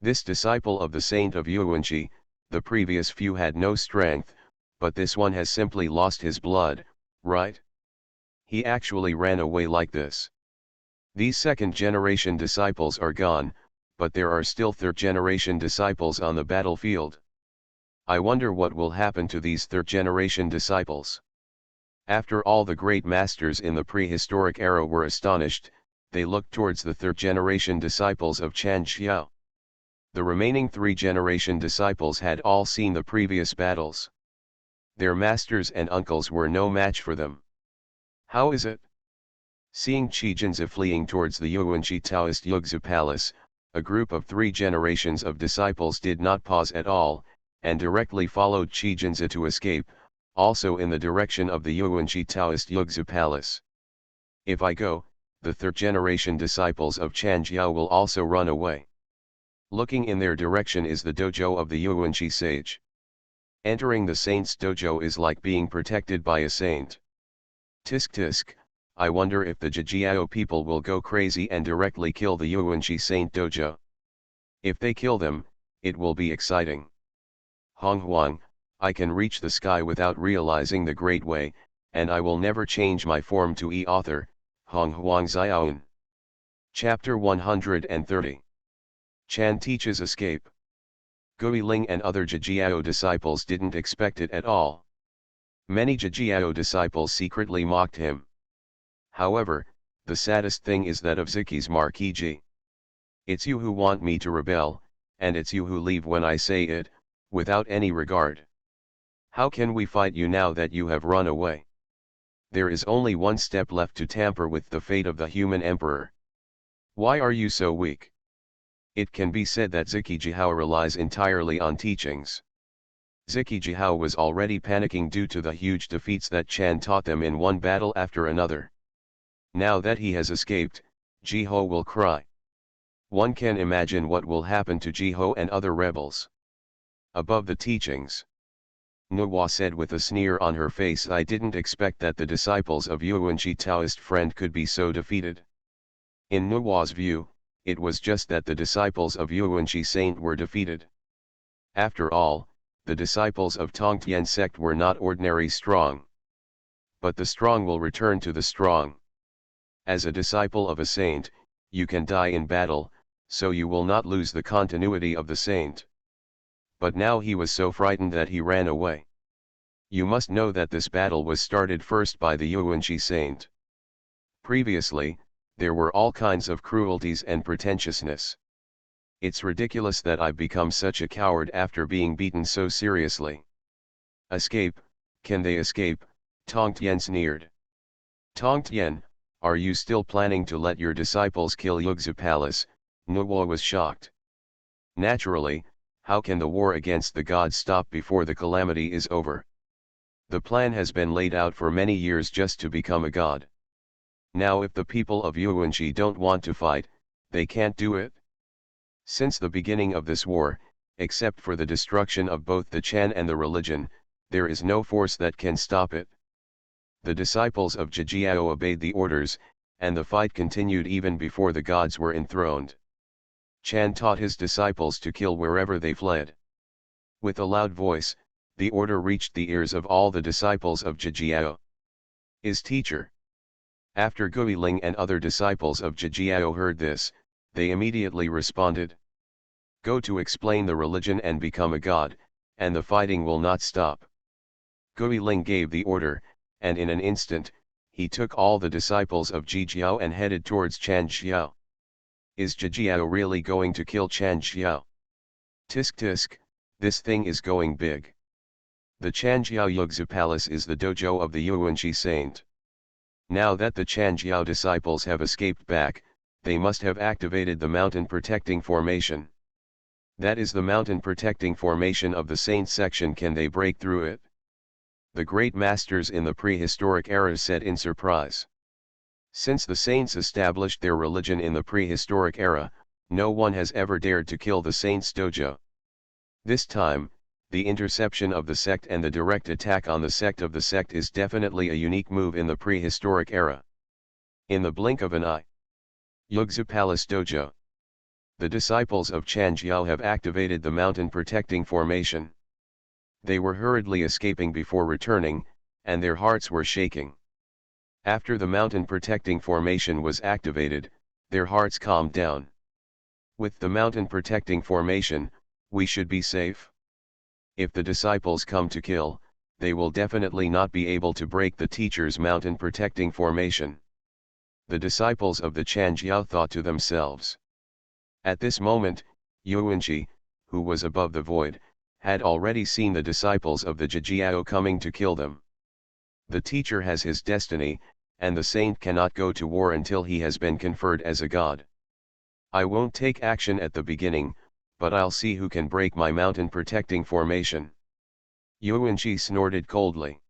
This disciple of the saint of Yuanqi, the previous few had no strength, but this one has simply lost his blood, right? He actually ran away like this. These second-generation disciples are gone, but there are still third-generation disciples on the battlefield. I wonder what will happen to these third-generation disciples. After all the great masters in the prehistoric era were astonished, they looked towards the third-generation disciples of Changjiao. The remaining 3-generation disciples had all seen the previous battles. Their masters and uncles were no match for them. How is it? Seeing Qijinzi fleeing towards the Yuanqi Taoist Yugzi Palace, a group of 3 generations of disciples did not pause at all, and directly followed Qijinzi to escape, also in the direction of the Yuanqi Taoist Yugzi Palace. If I go, the 3rd-generation disciples of Changjiao will also run away. Looking in their direction is the dojo of the Yuanqi sage. Entering the saint's dojo is like being protected by a saint. Tisk tisk, I wonder if the Jijiao people will go crazy and directly kill the Yuanqi saint dojo. If they kill them, it will be exciting. Honghuang, I can reach the sky without realizing the great way, and I will never change my form to author, Honghuang Xiaoan. Chapter 130. Chan teaches escape. Gui Ling and other Jijiao disciples didn't expect it at all. Many Jijiao disciples secretly mocked him. However, the saddest thing is that of Ziki's Marquis Ji. It's you who want me to rebel, and it's you who leave when I say it, without any regard. How can we fight you now that you have run away? There is only one step left to tamper with the fate of the human emperor. Why are you so weak? It can be said that Ziki Jihao relies entirely on teachings. Ziki Jihao was already panicking due to the huge defeats that Chan taught them in one battle after another. Now that he has escaped, Jihao will cry. One can imagine what will happen to Jihao and other rebels. Above the teachings. Nuwa said with a sneer on her face, I didn't expect that the disciples of Yuanqi Taoist friend could be so defeated. In Nuwa's view, it was just that the disciples of Yuanqi saint were defeated. After all, the disciples of Tongtian sect were not ordinary strong. But the strong will return to the strong. As a disciple of a saint, you can die in battle, so you will not lose the continuity of the saint. But now he was so frightened that he ran away. You must know that this battle was started first by the Yuanqi saint. Previously, there were all kinds of cruelties and pretentiousness. It's ridiculous that I've become such a coward after being beaten so seriously. Escape, can they escape? Tongtian sneered. Tongtian, are you still planning to let your disciples kill Yugzu Palace? Nuwa was shocked. Naturally, how can the war against the gods stop before the calamity is over? The plan has been laid out for many years just to become a god. Now if the people of Yuanqi don't want to fight, they can't do it. Since the beginning of this war, except for the destruction of both the Chan and the religion, there is no force that can stop it. The disciples of Jijiao obeyed the orders, and the fight continued even before the gods were enthroned. Chan taught his disciples to kill wherever they fled. With a loud voice, the order reached the ears of all the disciples of Jijiao. His teacher. After Gui Ling and other disciples of Jijiao heard this, they immediately responded. Go to explain the religion and become a god, and the fighting will not stop. Gui Ling gave the order, and in an instant, he took all the disciples of Jijiao and headed towards Chanxiao. Is Jijiao really going to kill Chanxiao? Tisk tisk, this thing is going big. The Chanxiao Yugzu Palace is the dojo of the Yuanqi saint. Now that the Chanxiao disciples have escaped back, they must have activated the mountain protecting formation. That is the mountain protecting formation of the saint section. Can they break through it? The great masters in the prehistoric era said in surprise. Since the saints established their religion in the prehistoric era, no one has ever dared to kill the saints' dojo. This time, the interception of the sect and the direct attack on the sect of the sect is definitely a unique move in the prehistoric era. In the blink of an eye. Yugzu Palace Dojo. The disciples of Chanxiao have activated the mountain protecting formation. They were hurriedly escaping before returning, and their hearts were shaking. After the mountain protecting formation was activated, their hearts calmed down. With the mountain protecting formation, we should be safe. If the disciples come to kill, they will definitely not be able to break the teacher's mountain protecting formation. The disciples of the Chanxiao thought to themselves. At this moment, Yuanqi, who was above the void, had already seen the disciples of the Jijiao coming to kill them. The teacher has his destiny, and the saint cannot go to war until he has been conferred as a god. I won't take action at the beginning, but I'll see who can break my mountain protecting formation. Yuanqi snorted coldly.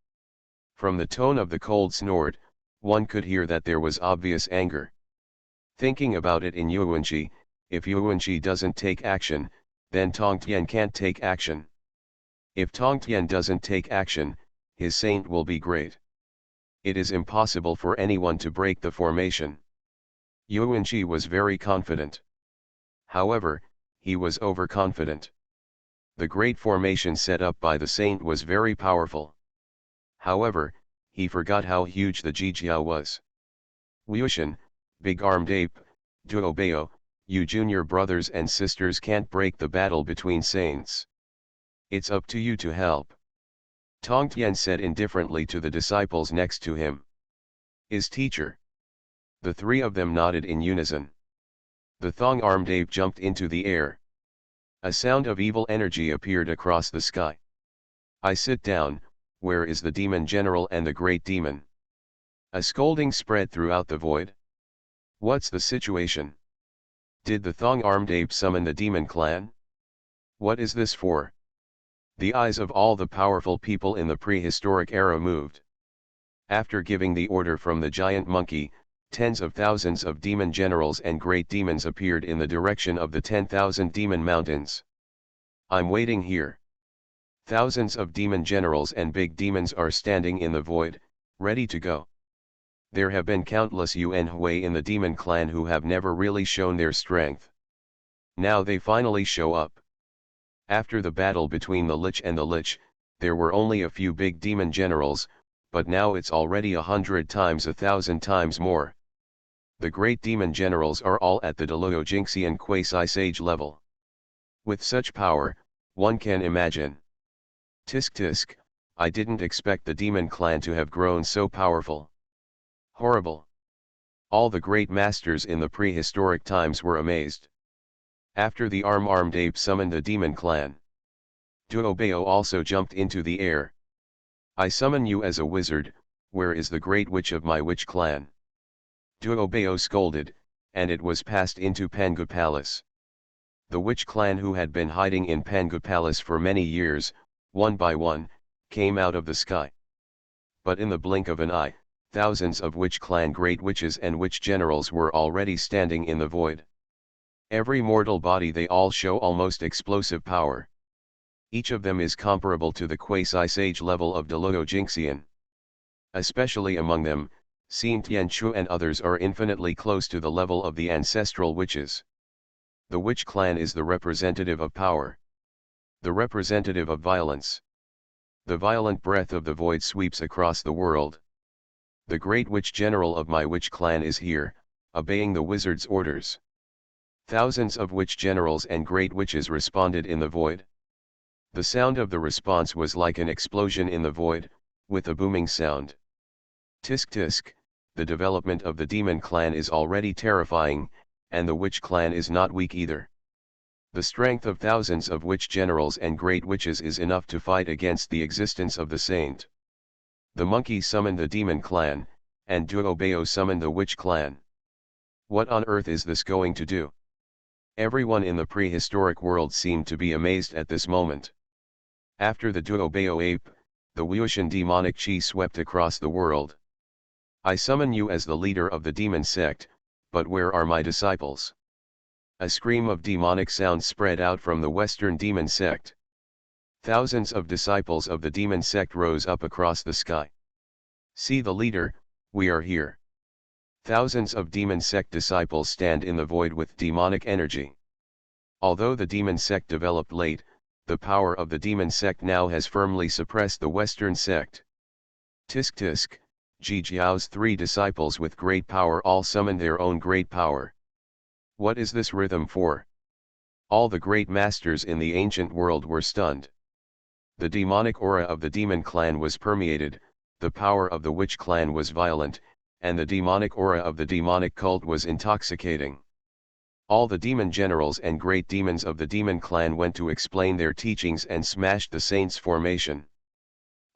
From the tone of the cold snort, one could hear that there was obvious anger. Thinking about it in Yuanqi, if Yuanqi doesn't take action, then Tongtian can't take action. If Tongtian doesn't take action, his saint will be great. It is impossible for anyone to break the formation. Yuanqi was very confident. However, he was overconfident. The great formation set up by the saint was very powerful. However, he forgot how huge the Jijiao was. Wuxian, big-armed ape, Duobao, you junior brothers and sisters can't break the battle between saints. It's up to you to help. Tongtian said indifferently to the disciples next to him. Is teacher. The three of them nodded in unison. The thong-armed ape jumped into the air. A sound of evil energy appeared across the sky. I sit down, where is the demon general and the great demon? A scolding spread throughout the void. What's the situation? Did the thong-armed ape summon the demon clan? What is this for? The eyes of all the powerful people in the prehistoric era moved. After giving the order from the giant monkey, tens of thousands of demon generals and great demons appeared in the direction of the 10,000 demon mountains. I'm waiting here. Thousands of demon generals and big demons are standing in the void, ready to go. There have been countless Yuan Hui in the demon clan who have never really shown their strength. Now they finally show up. After the battle between the Lich and the Lich, there were only a few big demon generals, but now it's already 100 times 1,000 times more. The great demon generals are all at the Deluo Jinxian quasi-sage level. With such power, one can imagine. Tisk tisk, I didn't expect the demon clan to have grown so powerful. Horrible. All the great masters in the prehistoric times were amazed. After the armed ape summoned the demon clan, Duobao also jumped into the air. I summon you as a wizard, where is the great witch of my witch clan? Duobao scolded, and it was passed into Pangu Palace. The witch clan who had been hiding in Pangu Palace for many years, one by one, came out of the sky. But in the blink of an eye, thousands of witch clan great witches and witch generals were already standing in the void. Every mortal body they all show almost explosive power. Each of them is comparable to the quasi-sage level of Deluo Jinxian. Especially among them, Xin Tianchu and others are infinitely close to the level of the ancestral witches. The witch clan is the representative of power. The representative of violence. The violent breath of the void sweeps across the world. The great witch general of my witch clan is here, obeying the wizard's orders. Thousands of witch generals and great witches responded in the void. The sound of the response was like an explosion in the void, with a booming sound. Tisk tisk, the development of the demon clan is already terrifying, and the witch clan is not weak either. The strength of thousands of witch generals and great witches is enough to fight against the existence of the saint. The monkey summoned the demon clan, and Duobao summoned the witch clan. What on earth is this going to do? Everyone in the prehistoric world seemed to be amazed at this moment. After the Duobao ape, the Wuxian demonic chi swept across the world. I summon you as the leader of the demon sect, but where are my disciples? A scream of demonic sound spread out from the Western demon sect. Thousands of disciples of the demon sect rose up across the sky. See the leader, we are here. Thousands of demon sect disciples stand in the void with demonic energy. Although the demon sect developed late, the power of the demon sect now has firmly suppressed the Western sect. Tisk tisk, Ji Jiao's three disciples with great power all summon their own great power. What is this rhythm for? All the great masters in the ancient world were stunned. The demonic aura of the demon clan was permeated, the power of the witch clan was violent, and the demonic aura of the demonic cult was intoxicating. All the demon generals and great demons of the demon clan went to explain their teachings and smashed the saints' formation.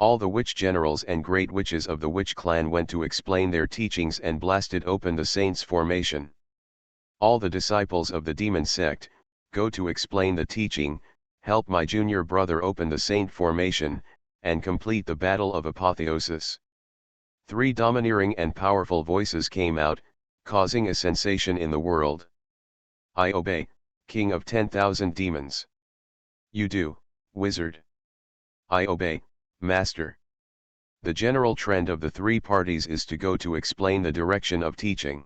All the witch generals and great witches of the witch clan went to explain their teachings and blasted open the saints' formation. All the disciples of the demon sect, go to explain the teaching, help my junior brother open the saint formation, and complete the battle of apotheosis. Three domineering and powerful voices came out, causing a sensation in the world. I obey, king of 10,000 demons. You do, wizard. I obey, master. The general trend of the three parties is to go to explain the direction of teaching.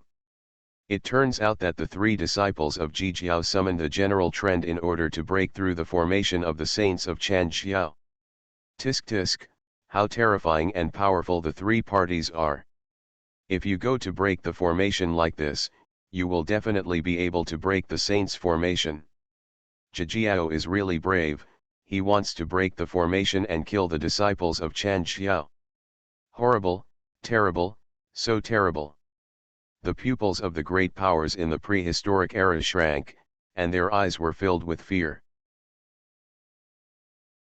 It turns out that the three disciples of Jijiao summoned the general trend in order to break through the formation of the saints of Chanjiao. Tisk tisk, how terrifying and powerful the three parties are. If you go to break the formation like this, you will definitely be able to break the saints' formation. Jijiao is really brave, he wants to break the formation and kill the disciples of Chanjiao. Horrible, terrible, so terrible. The pupils of the great powers in the prehistoric era shrank, and their eyes were filled with fear.